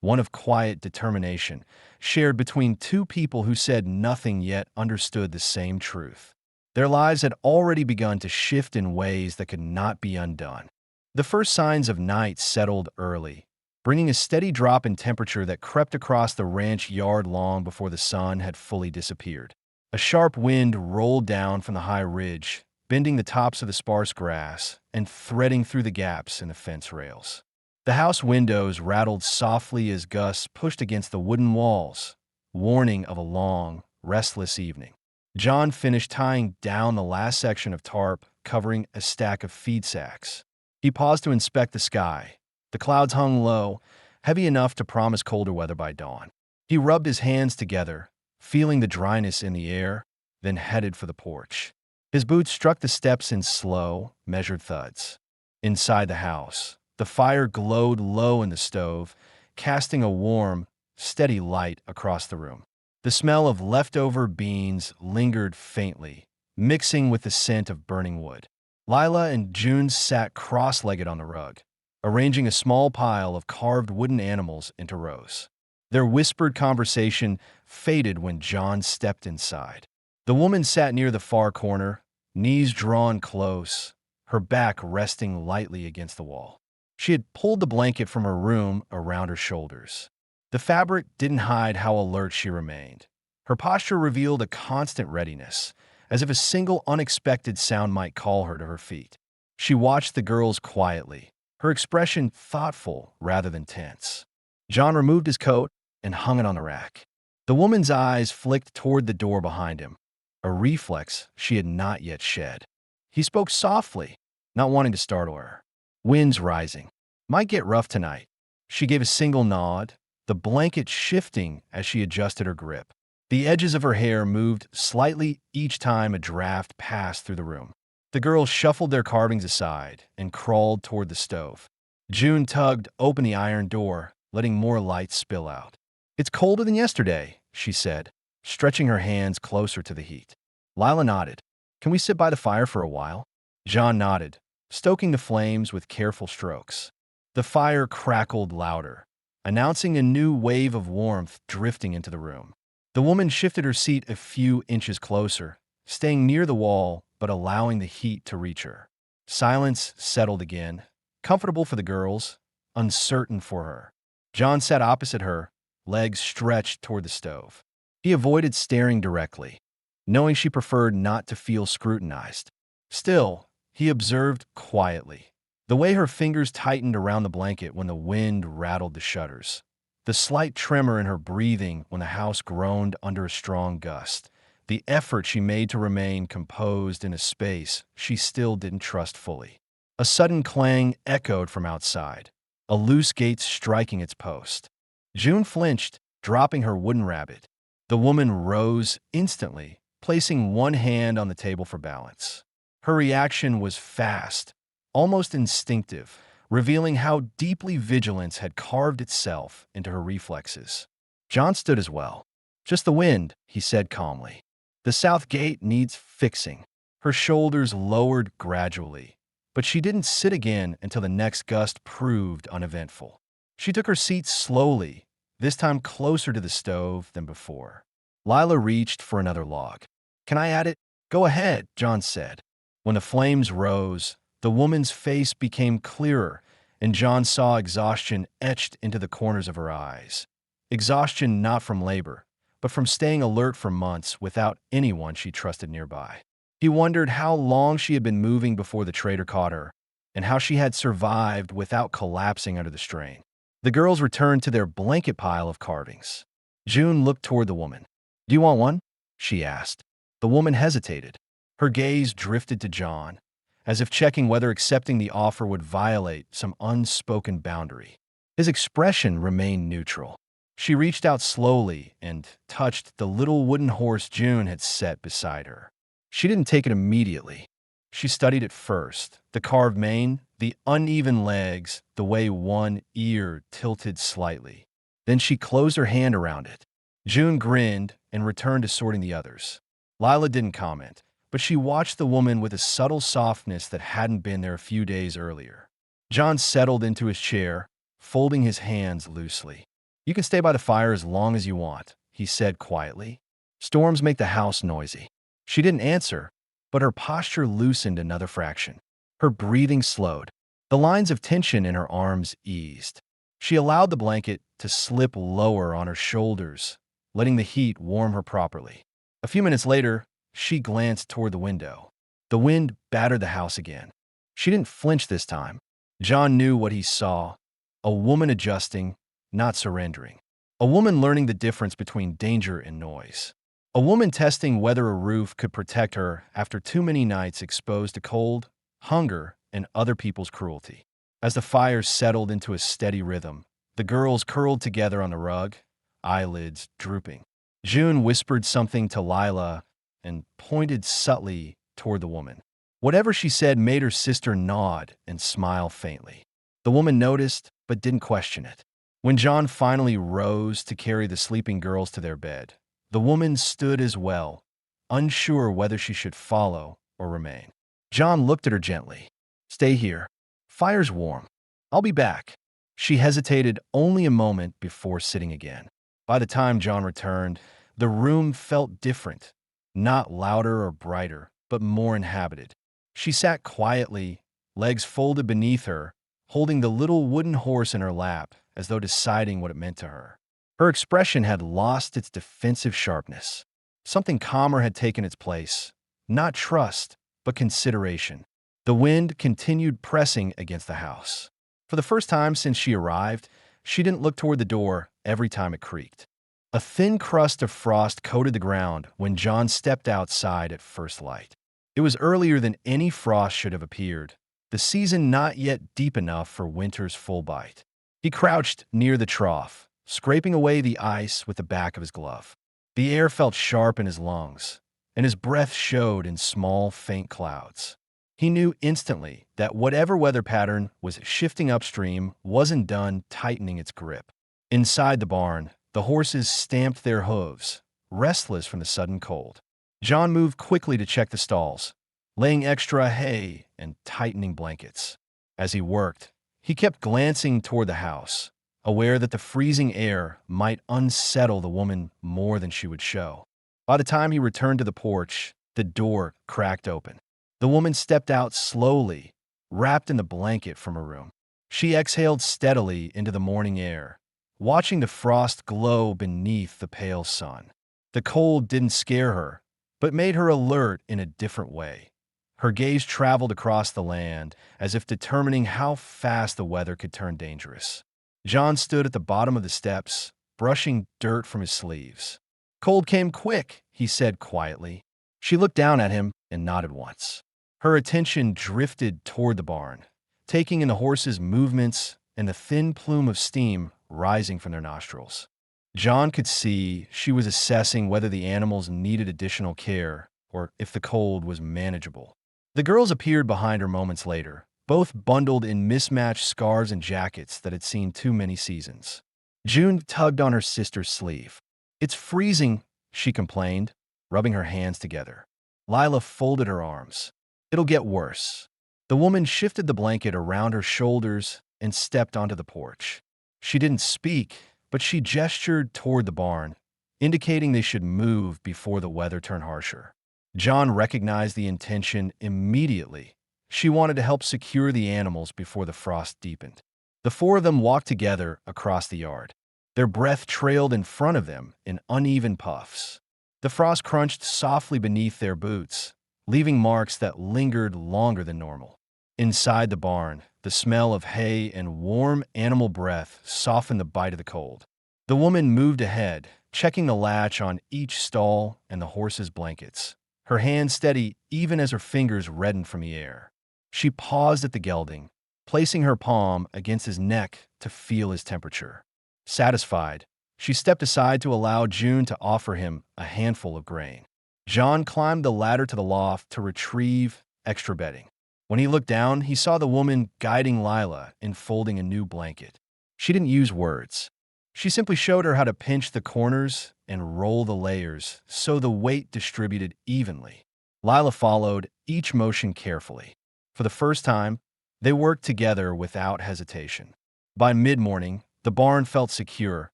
one of quiet determination, shared between two people who said nothing yet understood the same truth. Their lives had already begun to shift in ways that could not be undone. The first signs of night settled early, bringing a steady drop in temperature that crept across the ranch yard long before the sun had fully disappeared. A sharp wind rolled down from the high ridge, bending the tops of the sparse grass and threading through the gaps in the fence rails. The house windows rattled softly as gusts pushed against the wooden walls, warning of a long, restless evening. John finished tying down the last section of tarp covering a stack of feed sacks. He paused to inspect the sky. The clouds hung low, heavy enough to promise colder weather by dawn. He rubbed his hands together, feeling the dryness in the air, then headed for the porch. His boots struck the steps in slow, measured thuds. Inside the house, the fire glowed low in the stove, casting a warm, steady light across the room. The smell of leftover beans lingered faintly, mixing with the scent of burning wood. Lila and June sat cross-legged on the rug, arranging a small pile of carved wooden animals into rows. Their whispered conversation faded when John stepped inside. The woman sat near the far corner, knees drawn close, her back resting lightly against the wall. She had pulled the blanket from her room around her shoulders. The fabric didn't hide how alert she remained. Her posture revealed a constant readiness, as if a single unexpected sound might call her to her feet. She watched the girls quietly, her expression thoughtful rather than tense. John removed his coat and hung it on the rack. The woman's eyes flicked toward the door behind him, a reflex she had not yet shed. He spoke softly, not wanting to startle her. Wind's rising. Might get rough tonight. She gave a single nod, the blanket shifting as she adjusted her grip. The edges of her hair moved slightly each time a draft passed through the room. The girls shuffled their carvings aside and crawled toward the stove. June tugged open the iron door, letting more light spill out. It's colder than yesterday, she said, stretching her hands closer to the heat. Lila nodded. Can we sit by the fire for a while? John nodded, stoking the flames with careful strokes. The fire crackled louder, announcing a new wave of warmth drifting into the room. The woman shifted her seat a few inches closer, staying near the wall but allowing the heat to reach her. Silence settled again, comfortable for the girls, uncertain for her. John sat opposite her, legs stretched toward the stove. He avoided staring directly. knowing she preferred not to feel scrutinized. Still, he observed quietly the way her fingers tightened around the blanket when the wind rattled the shutters, the slight tremor in her breathing when the house groaned under a strong gust, the effort she made to remain composed in a space she still didn't trust fully. A sudden clang echoed from outside, a loose gate striking its post. June flinched, dropping her wooden rabbit. The woman rose instantly, placing one hand on the table for balance. Her reaction was fast, almost instinctive, revealing how deeply vigilance had carved itself into her reflexes. John stood as well. "Just the wind," he said calmly. "The south gate needs fixing." Her shoulders lowered gradually, but she didn't sit again until the next gust proved uneventful. She took her seat slowly, this time closer to the stove than before. Lila reached for another log. "Can I add it?" "Go ahead," John said. When the flames rose, the woman's face became clearer, and John saw exhaustion etched into the corners of her eyes. Exhaustion not from labor, but from staying alert for months without anyone she trusted nearby. He wondered how long she had been moving before the trader caught her, and how she had survived without collapsing under the strain. The girls returned to their blanket pile of carvings. June looked toward the woman. "Do you want one?" she asked. The woman hesitated. Her gaze drifted to John, as if checking whether accepting the offer would violate some unspoken boundary. His expression remained neutral. She reached out slowly and touched the little wooden horse June had set beside her. She didn't take it immediately. She studied it first, the carved mane, the uneven legs, the way one ear tilted slightly. Then she closed her hand around it. June grinned and returned to sorting the others. Lila didn't comment, but she watched the woman with a subtle softness that hadn't been there a few days earlier. John settled into his chair, folding his hands loosely. "You can stay by the fire as long as you want," he said quietly. "Storms make the house noisy." She didn't answer, but her posture loosened another fraction. Her breathing slowed. The lines of tension in her arms eased. She allowed the blanket to slip lower on her shoulders, letting the heat warm her properly. A few minutes later, she glanced toward the window. The wind battered the house again. She didn't flinch this time. John knew what he saw: a woman adjusting, not surrendering. A woman learning the difference between danger and noise. A woman testing whether a roof could protect her after too many nights exposed to cold, hunger, and other people's cruelty. As the fire settled into a steady rhythm, the girls curled together on the rug, eyelids drooping. June whispered something to Lila and pointed subtly toward the woman. Whatever she said made her sister nod and smile faintly. The woman noticed, but didn't question it. When John finally rose to carry the sleeping girls to their bed, the woman stood as well, unsure whether she should follow or remain. John looked at her gently. "Stay here. Fire's warm. I'll be back." She hesitated only a moment before sitting again. By the time John returned, the room felt different, not louder or brighter, but more inhabited. She sat quietly, legs folded beneath her, holding the little wooden horse in her lap, as though deciding what it meant to her. Her expression had lost its defensive sharpness. Something calmer had taken its place, not trust, but consideration. The wind continued pressing against the house. For the first time since she arrived, she didn't look toward the door every time it creaked. A thin crust of frost coated the ground when John stepped outside at first light. It was earlier than any frost should have appeared, the season not yet deep enough for winter's full bite. He crouched near the trough, scraping away the ice with the back of his glove. The air felt sharp in his lungs, and his breath showed in small, faint clouds. He knew instantly that whatever weather pattern was shifting upstream wasn't done tightening its grip. Inside the barn, the horses stamped their hooves, restless from the sudden cold. John moved quickly to check the stalls, laying extra hay and tightening blankets. As he worked, he kept glancing toward the house, aware that the freezing air might unsettle the woman more than she would show. By the time he returned to the porch, the door cracked open. The woman stepped out slowly, wrapped in the blanket from her room. She exhaled steadily into the morning air, watching the frost glow beneath the pale sun. The cold didn't scare her, but made her alert in a different way. Her gaze traveled across the land, as if determining how fast the weather could turn dangerous. John stood at the bottom of the steps, brushing dirt from his sleeves. "Cold came quick," he said quietly. She looked down at him and nodded once. Her attention drifted toward the barn, taking in the horses' movements and the thin plume of steam rising from their nostrils. John could see she was assessing whether the animals needed additional care or if the cold was manageable. The girls appeared behind her moments later, both bundled in mismatched scarves and jackets that had seen too many seasons. June tugged on her sister's sleeve. "It's freezing," she complained, rubbing her hands together. Lila folded her arms. "It'll get worse." The woman shifted the blanket around her shoulders and stepped onto the porch. She didn't speak, but she gestured toward the barn, indicating they should move before the weather turned harsher. John recognized the intention immediately. She wanted to help secure the animals before the frost deepened. The four of them walked together across the yard. Their breath trailed in front of them in uneven puffs. The frost crunched softly beneath their boots, leaving marks that lingered longer than normal. Inside the barn, the smell of hay and warm animal breath softened the bite of the cold. The woman moved ahead, checking the latch on each stall and the horses' blankets, her hand steady even as her fingers reddened from the air. She paused at the gelding, placing her palm against his neck to feel his temperature. Satisfied, she stepped aside to allow June to offer him a handful of grain. John climbed the ladder to the loft to retrieve extra bedding. When he looked down, he saw the woman guiding Lila in folding a new blanket. She didn't use words. She simply showed her how to pinch the corners and roll the layers so the weight distributed evenly. Lila followed each motion carefully. For the first time, they worked together without hesitation. By mid-morning, the barn felt secure,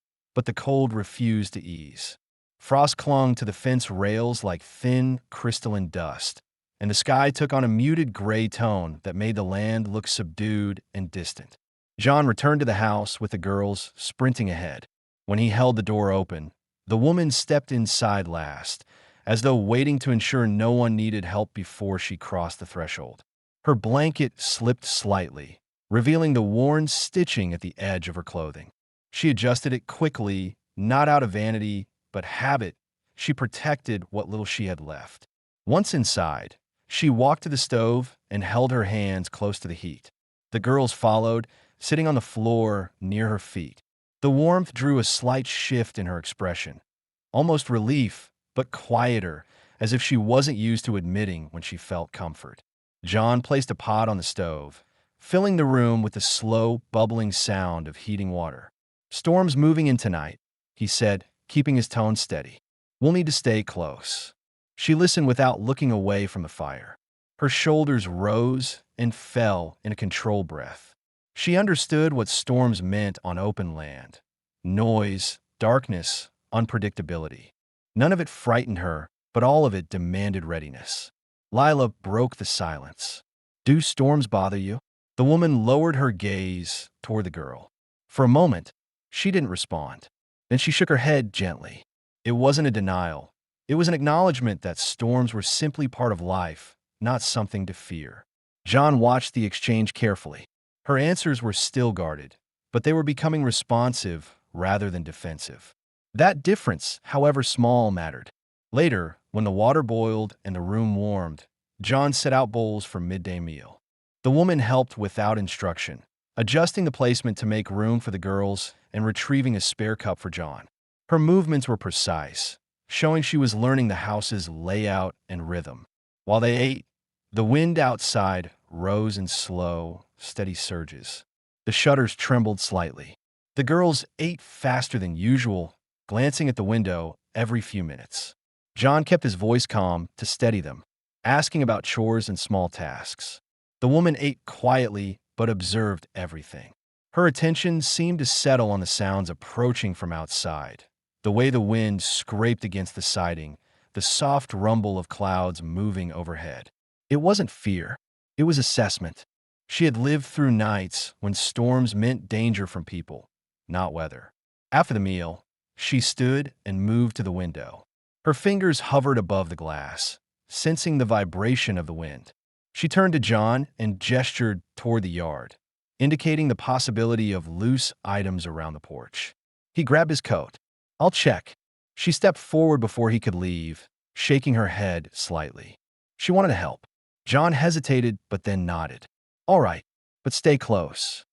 but the cold refused to ease. Frost clung to the fence rails like thin, crystalline dust, and the sky took on a muted gray tone that made the land look subdued and distant. John returned to the house with the girls sprinting ahead. When he held the door open, the woman stepped inside last, as though waiting to ensure no one needed help before she crossed the threshold. Her blanket slipped slightly, revealing the worn stitching at the edge of her clothing. She adjusted it quickly, not out of vanity, but habit. She protected what little she had left. Once inside, she walked to the stove and held her hands close to the heat. The girls followed, sitting on the floor near her feet. The warmth drew a slight shift in her expression, almost relief, but quieter, as if she wasn't used to admitting when she felt comfort. John placed a pot on the stove, filling the room with the slow, bubbling sound of heating water. "Storm's moving in tonight," he said, keeping his tone steady. "We'll need to stay close." She listened without looking away from the fire. Her shoulders rose and fell in a controlled breath. She understood what storms meant on open land. Noise, darkness, unpredictability. None of it frightened her, but all of it demanded readiness. Lila broke the silence. "Do storms bother you?" The woman lowered her gaze toward the girl. For a moment, she didn't respond. Then she shook her head gently. It wasn't a denial. It was an acknowledgement that storms were simply part of life, not something to fear. John watched the exchange carefully. Her answers were still guarded, but they were becoming responsive rather than defensive. That difference, however small, mattered. Later, when the water boiled and the room warmed, John set out bowls for midday meal. The woman helped without instruction, adjusting the placement to make room for the girls and retrieving a spare cup for John. Her movements were precise, showing she was learning the house's layout and rhythm. While they ate, the wind outside rose in slow, steady surges. The shutters trembled slightly. The girls ate faster than usual, glancing at the window every few minutes. John kept his voice calm to steady them, asking about chores and small tasks. The woman ate quietly but observed everything. Her attention seemed to settle on the sounds approaching from outside, the way the wind scraped against the siding, the soft rumble of clouds moving overhead. It wasn't fear. It was assessment. She had lived through nights when storms meant danger from people, not weather. After the meal, she stood and moved to the window. Her fingers hovered above the glass, sensing the vibration of the wind. She turned to John and gestured toward the yard, indicating the possibility of loose items around the porch. He grabbed his coat. "I'll check." She stepped forward before he could leave, shaking her head slightly. She wanted to help. John hesitated but then nodded. "All right, but stay close."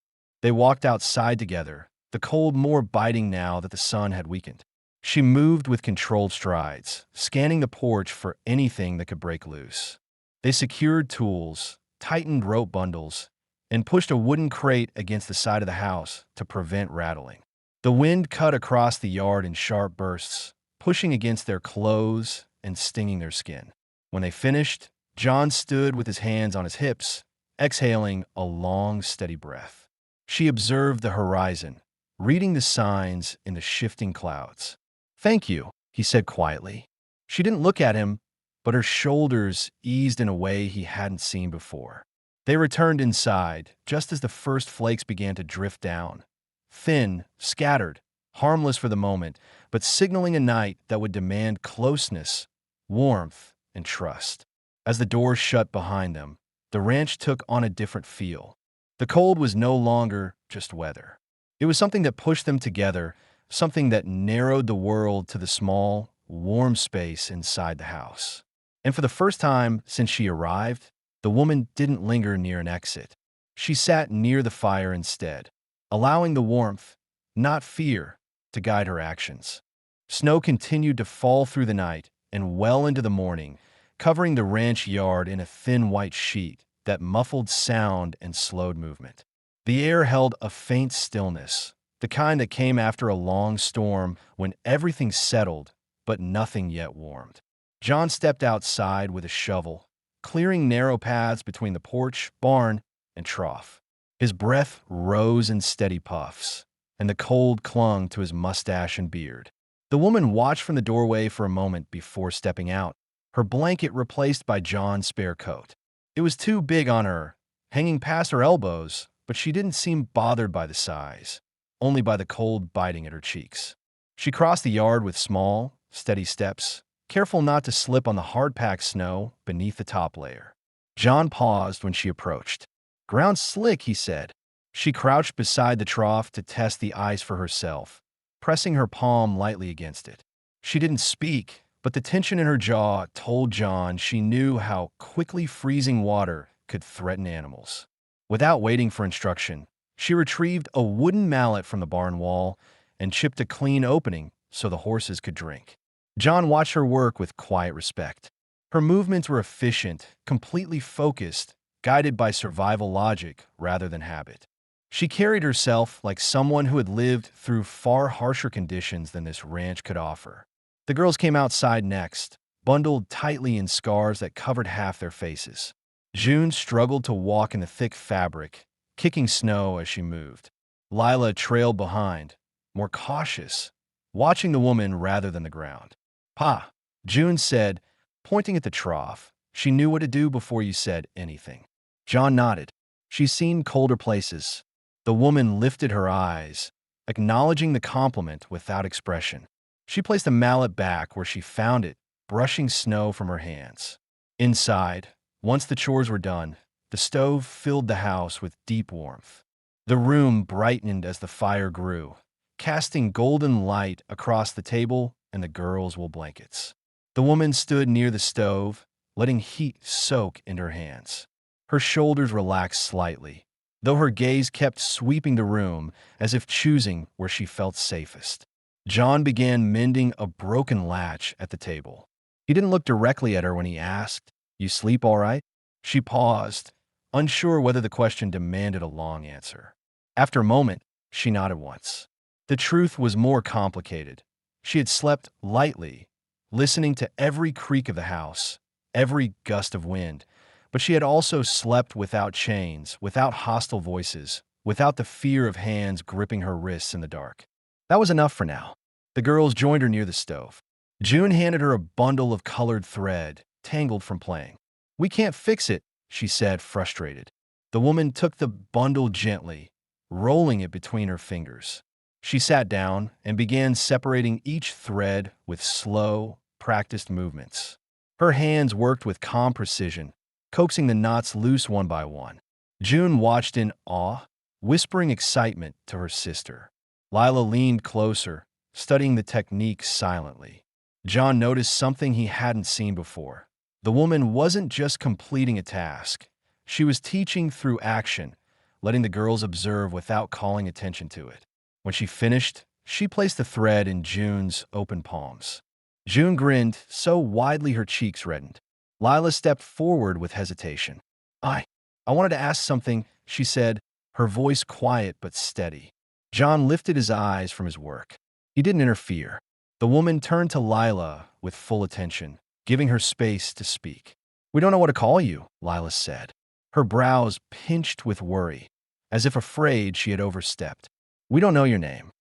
They walked outside together, the cold more biting now that the sun had weakened. She moved with controlled strides, scanning the porch for anything that could break loose. They secured tools, tightened rope bundles, and pushed a wooden crate against the side of the house to prevent rattling. The wind cut across the yard in sharp bursts, pushing against their clothes and stinging their skin. When they finished, John stood with his hands on his hips, exhaling a long, steady breath. She observed the horizon, reading the signs in the shifting clouds. "Thank you," he said quietly. She didn't look at him, but her shoulders eased in a way he hadn't seen before. They returned inside, just as the first flakes began to drift down. Thin, scattered, harmless for the moment, but signaling a night that would demand closeness, warmth, and trust. As the doors shut behind them, the ranch took on a different feel. The cold was no longer just weather. It was something that pushed them together, something that narrowed the world to the small, warm space inside the house. And for the first time since she arrived, the woman didn't linger near an exit. She sat near the fire instead, allowing the warmth, not fear, to guide her actions. Snow continued to fall through the night and well into the morning, covering the ranch yard in a thin white sheet that muffled sound and slowed movement. The air held a faint stillness, the kind that came after a long storm when everything settled but nothing yet warmed. John stepped outside with a shovel, clearing narrow paths between the porch, barn, and trough. His breath rose in steady puffs, and the cold clung to his mustache and beard. The woman watched from the doorway for a moment before stepping out, her blanket replaced by John's spare coat. It was too big on her, hanging past her elbows, but she didn't seem bothered by the size, only by the cold biting at her cheeks. She crossed the yard with small, steady steps, careful not to slip on the hard-packed snow beneath the top layer. John paused when she approached. "Ground's slick," he said. She crouched beside the trough to test the ice for herself, pressing her palm lightly against it. She didn't speak, but the tension in her jaw told John she knew how quickly freezing water could threaten animals. Without waiting for instruction, she retrieved a wooden mallet from the barn wall and chipped a clean opening so the horses could drink. John watched her work with quiet respect. Her movements were efficient, completely focused, guided by survival logic rather than habit. She carried herself like someone who had lived through far harsher conditions than this ranch could offer. The girls came outside next, bundled tightly in scarves that covered half their faces. June struggled to walk in the thick fabric, kicking snow as she moved. Lila trailed behind, more cautious, watching the woman rather than the ground. "Pa," June said, pointing at the trough. She knew what to do before you said anything. John nodded. She's seen colder places. The woman lifted her eyes, acknowledging the compliment without expression. She placed the mallet back where she found it, brushing snow from her hands. Inside, once the chores were done, the stove filled the house with deep warmth. The room brightened as the fire grew, casting golden light across the table and the girls' wool blankets. The woman stood near the stove, letting heat soak into her hands. Her shoulders relaxed slightly, though her gaze kept sweeping the room as if choosing where she felt safest. John began mending a broken latch at the table. He didn't look directly at her when he asked, "You sleep all right?" She paused, unsure whether the question demanded a long answer. After a moment, she nodded once. The truth was more complicated. She had slept lightly, listening to every creak of the house, every gust of wind, but she had also slept without chains, without hostile voices, without the fear of hands gripping her wrists in the dark. That was enough for now. The girls joined her near the stove. June handed her a bundle of colored thread, tangled from playing. "We can't fix it," she said, frustrated. The woman took the bundle gently, rolling it between her fingers. She sat down and began separating each thread with slow, practiced movements. Her hands worked with calm precision, coaxing the knots loose one by one. June watched in awe, whispering excitement to her sister. Lila leaned closer, studying the technique silently. John noticed something he hadn't seen before. The woman wasn't just completing a task. She was teaching through action, letting the girls observe without calling attention to it. When she finished, she placed the thread in June's open palms. June grinned so widely her cheeks reddened. Lila stepped forward with hesitation. I wanted to ask something, she said, her voice quiet but steady. John lifted his eyes from his work. He didn't interfere. The woman turned to Lila with full attention, giving her space to speak. We don't know what to call you, Lila said. Her brows pinched with worry, as if afraid she had overstepped. We don't know your name.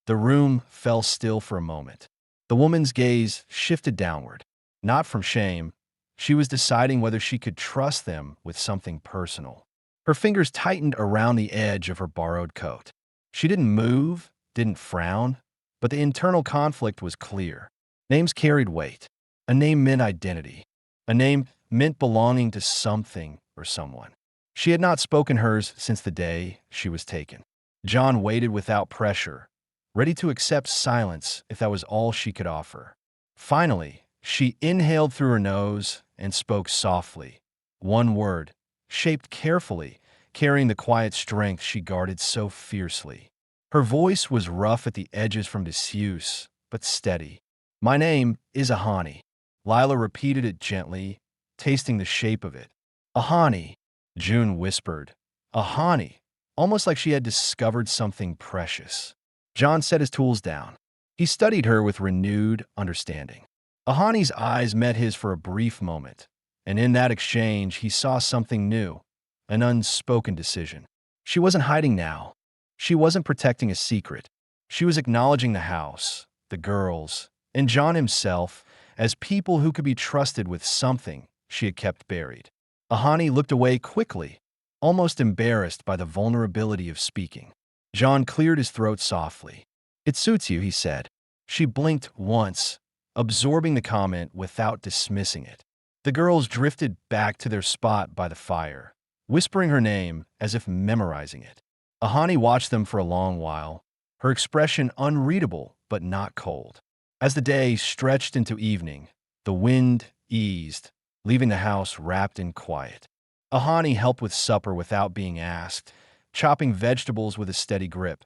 The room fell still for a moment. The woman's gaze shifted downward. Not from shame. She was deciding whether she could trust them with something personal. Her fingers tightened around the edge of her borrowed coat. She didn't move, didn't frown, but the internal conflict was clear. Names carried weight. A name meant identity. A name meant belonging to something or someone. She had not spoken hers since the day she was taken. John waited without pressure, ready to accept silence if that was all she could offer. Finally, she inhaled through her nose and spoke softly. One word, shaped carefully, carrying the quiet strength she guarded so fiercely. Her voice was rough at the edges from disuse, but steady. My name is Ahani. Lila repeated it gently, tasting the shape of it. Ahani, June whispered. Ahani, almost like she had discovered something precious. John set his tools down. He studied her with renewed understanding. Ahani's eyes met his for a brief moment, and in that exchange he saw something new, an unspoken decision. She wasn't hiding now. She wasn't protecting a secret. She was acknowledging the house, the girls, and John himself as people who could be trusted with something she had kept buried. Ahani looked away quickly, almost embarrassed by the vulnerability of speaking. John cleared his throat softly. It suits you, he said. She blinked once, absorbing the comment without dismissing it. The girls drifted back to their spot by the fire, whispering her name as if memorizing it. Ahani watched them for a long while, her expression unreadable but not cold. As the day stretched into evening, the wind eased, leaving the house wrapped in quiet. Ahani helped with supper without being asked, chopping vegetables with a steady grip,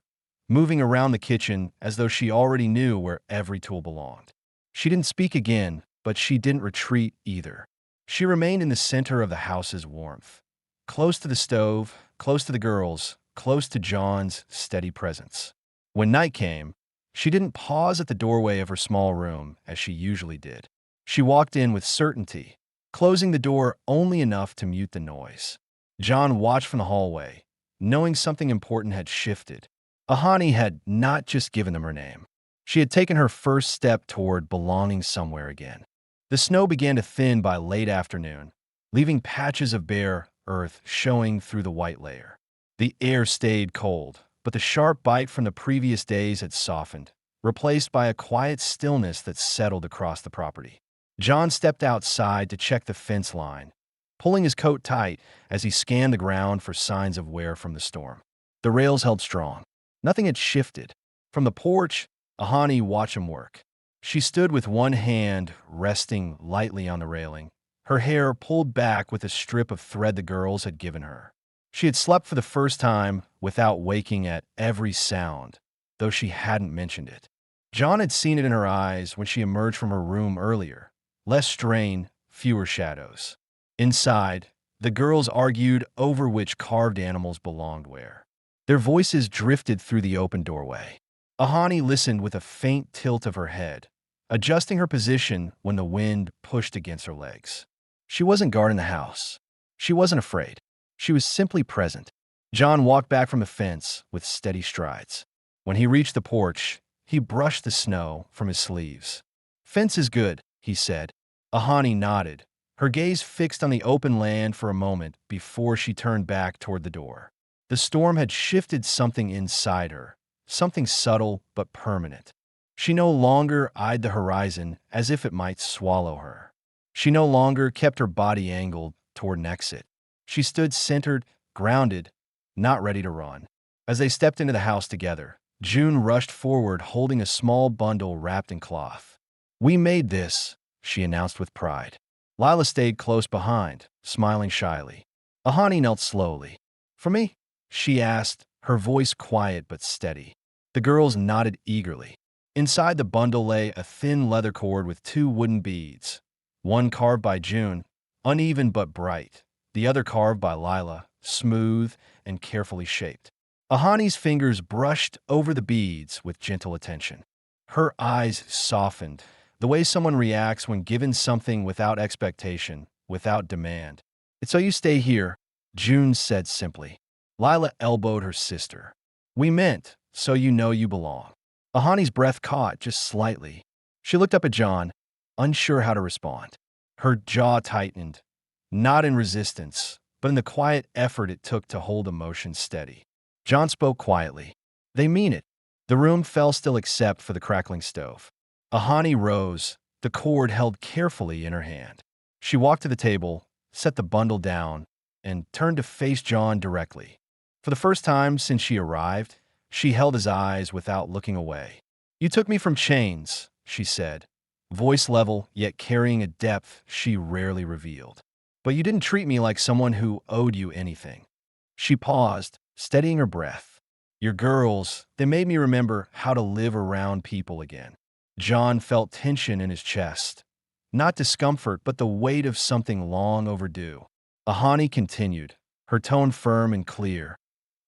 moving around the kitchen as though she already knew where every tool belonged. She didn't speak again, but she didn't retreat either. She remained in the center of the house's warmth, close to the stove, close to the girls, close to John's steady presence. When night came, she didn't pause at the doorway of her small room as she usually did. She walked in with certainty, closing the door only enough to mute the noise. John watched from the hallway, knowing something important had shifted. Ahani had not just given them her name. She had taken her first step toward belonging somewhere again. The snow began to thin by late afternoon, leaving patches of bare earth showing through the white layer. The air stayed cold, but the sharp bite from the previous days had softened, replaced by a quiet stillness that settled across the property. John stepped outside to check the fence line, pulling his coat tight as he scanned the ground for signs of wear from the storm. The rails held strong. Nothing had shifted. From the porch, Ahani watched him work. She stood with one hand resting lightly on the railing, her hair pulled back with a strip of thread the girls had given her. She had slept for the first time without waking at every sound, though she hadn't mentioned it. John had seen it in her eyes when she emerged from her room earlier. Less strain, fewer shadows. Inside, the girls argued over which carved animals belonged where. Their voices drifted through the open doorway. Ahani listened with a faint tilt of her head, adjusting her position when the wind pushed against her legs. She wasn't guarding the house. She wasn't afraid. She was simply present. John walked back from the fence with steady strides. When he reached the porch, he brushed the snow from his sleeves. Fence is good, he said. Ahani nodded, her gaze fixed on the open land for a moment before she turned back toward the door. The storm had shifted something inside her, something subtle but permanent. She no longer eyed the horizon as if it might swallow her. She no longer kept her body angled toward an exit. She stood centered, grounded, not ready to run. As they stepped into the house together, June rushed forward holding a small bundle wrapped in cloth. "We made this," she announced with pride. Lila stayed close behind, smiling shyly. Ahani knelt slowly. "For me?" she asked, her voice quiet but steady. The girls nodded eagerly. Inside the bundle lay a thin leather cord with 2 wooden beads, one carved by June, uneven but bright, the other carved by Lila, smooth and carefully shaped. Ahani's fingers brushed over the beads with gentle attention. Her eyes softened, the way someone reacts when given something without expectation, without demand. "It's so you stay here," June said simply. Lila elbowed her sister. "We meant, so you know you belong." Ahani's breath caught just slightly. She looked up at John, unsure how to respond. Her jaw tightened, not in resistance, but in the quiet effort it took to hold emotion steady. John spoke quietly. "They mean it." The room fell still except for the crackling stove. Ahani rose, the cord held carefully in her hand. She walked to the table, set the bundle down, and turned to face John directly. For the first time since she arrived, she held his eyes without looking away. "You took me from chains," she said, voice level yet carrying a depth she rarely revealed. "But you didn't treat me like someone who owed you anything." She paused, steadying her breath. "Your girls, they made me remember how to live around people again." John felt tension in his chest. Not discomfort, but the weight of something long overdue. Ahani continued, her tone firm and clear.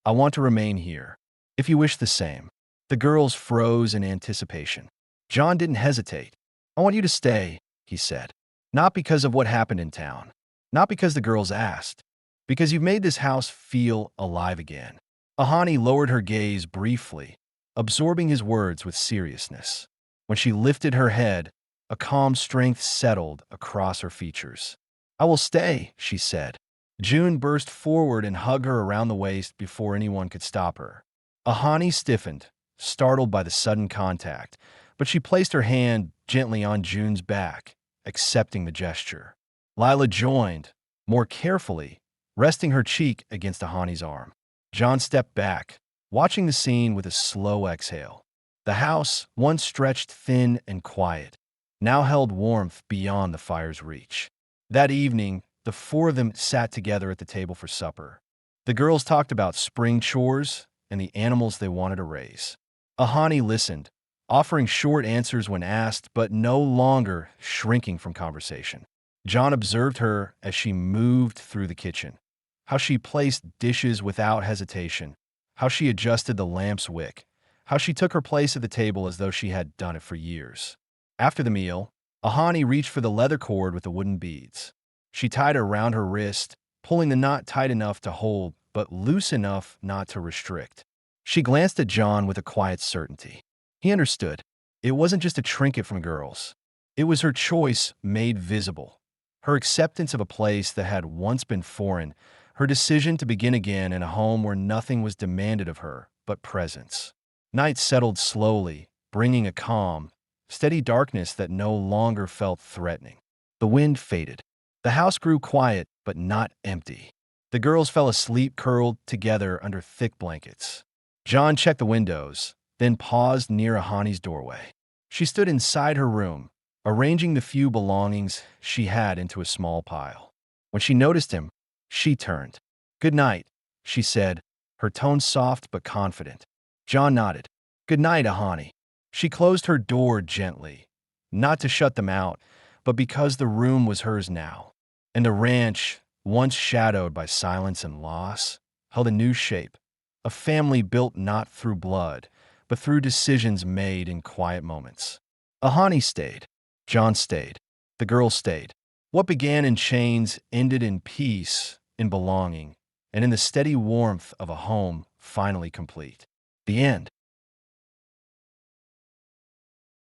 "I want to remain here, if you wish the same." The girls froze in anticipation. John didn't hesitate. "I want you to stay," he said. "Not because of what happened in town. Not because the girls asked. Because you've made this house feel alive again." Ahani lowered her gaze briefly, absorbing his words with seriousness. When she lifted her head, a calm strength settled across her features. "I will stay," she said. June burst forward and hugged her around the waist before anyone could stop her. Ahani stiffened, startled by the sudden contact, but she placed her hand gently on June's back, accepting the gesture. Lila joined, more carefully, resting her cheek against Ahani's arm. John stepped back, watching the scene with a slow exhale. The house, once stretched thin and quiet, now held warmth beyond the fire's reach. That evening, the 4 of them sat together at the table for supper. The girls talked about spring chores and the animals they wanted to raise. Ahani listened, offering short answers when asked, but no longer shrinking from conversation. John observed her as she moved through the kitchen, how she placed dishes without hesitation, how she adjusted the lamp's wick, how she took her place at the table as though she had done it for years. After the meal, Ahani reached for the leather cord with the wooden beads. She tied it around her wrist, pulling the knot tight enough to hold, but loose enough not to restrict. She glanced at John with a quiet certainty. He understood. It wasn't just a trinket from girls. It was her choice made visible. Her acceptance of a place that had once been foreign, her decision to begin again in a home where nothing was demanded of her but presence. Night settled slowly, bringing a calm, steady darkness that no longer felt threatening. The wind faded. The house grew quiet, but not empty. The girls fell asleep curled together under thick blankets. John checked the windows, then paused near Ahani's doorway. She stood inside her room, arranging the few belongings she had into a small pile. When she noticed him, she turned. "Good night," she said, her tone soft but confident. John nodded. "Good night, Ahani." She closed her door gently, not to shut them out, but because the room was hers now. And the ranch, once shadowed by silence and loss, held a new shape, a family built not through blood, but through decisions made in quiet moments. Ahani stayed. John stayed. The girl stayed. What began in chains ended in peace, in belonging, and in the steady warmth of a home finally complete. The end.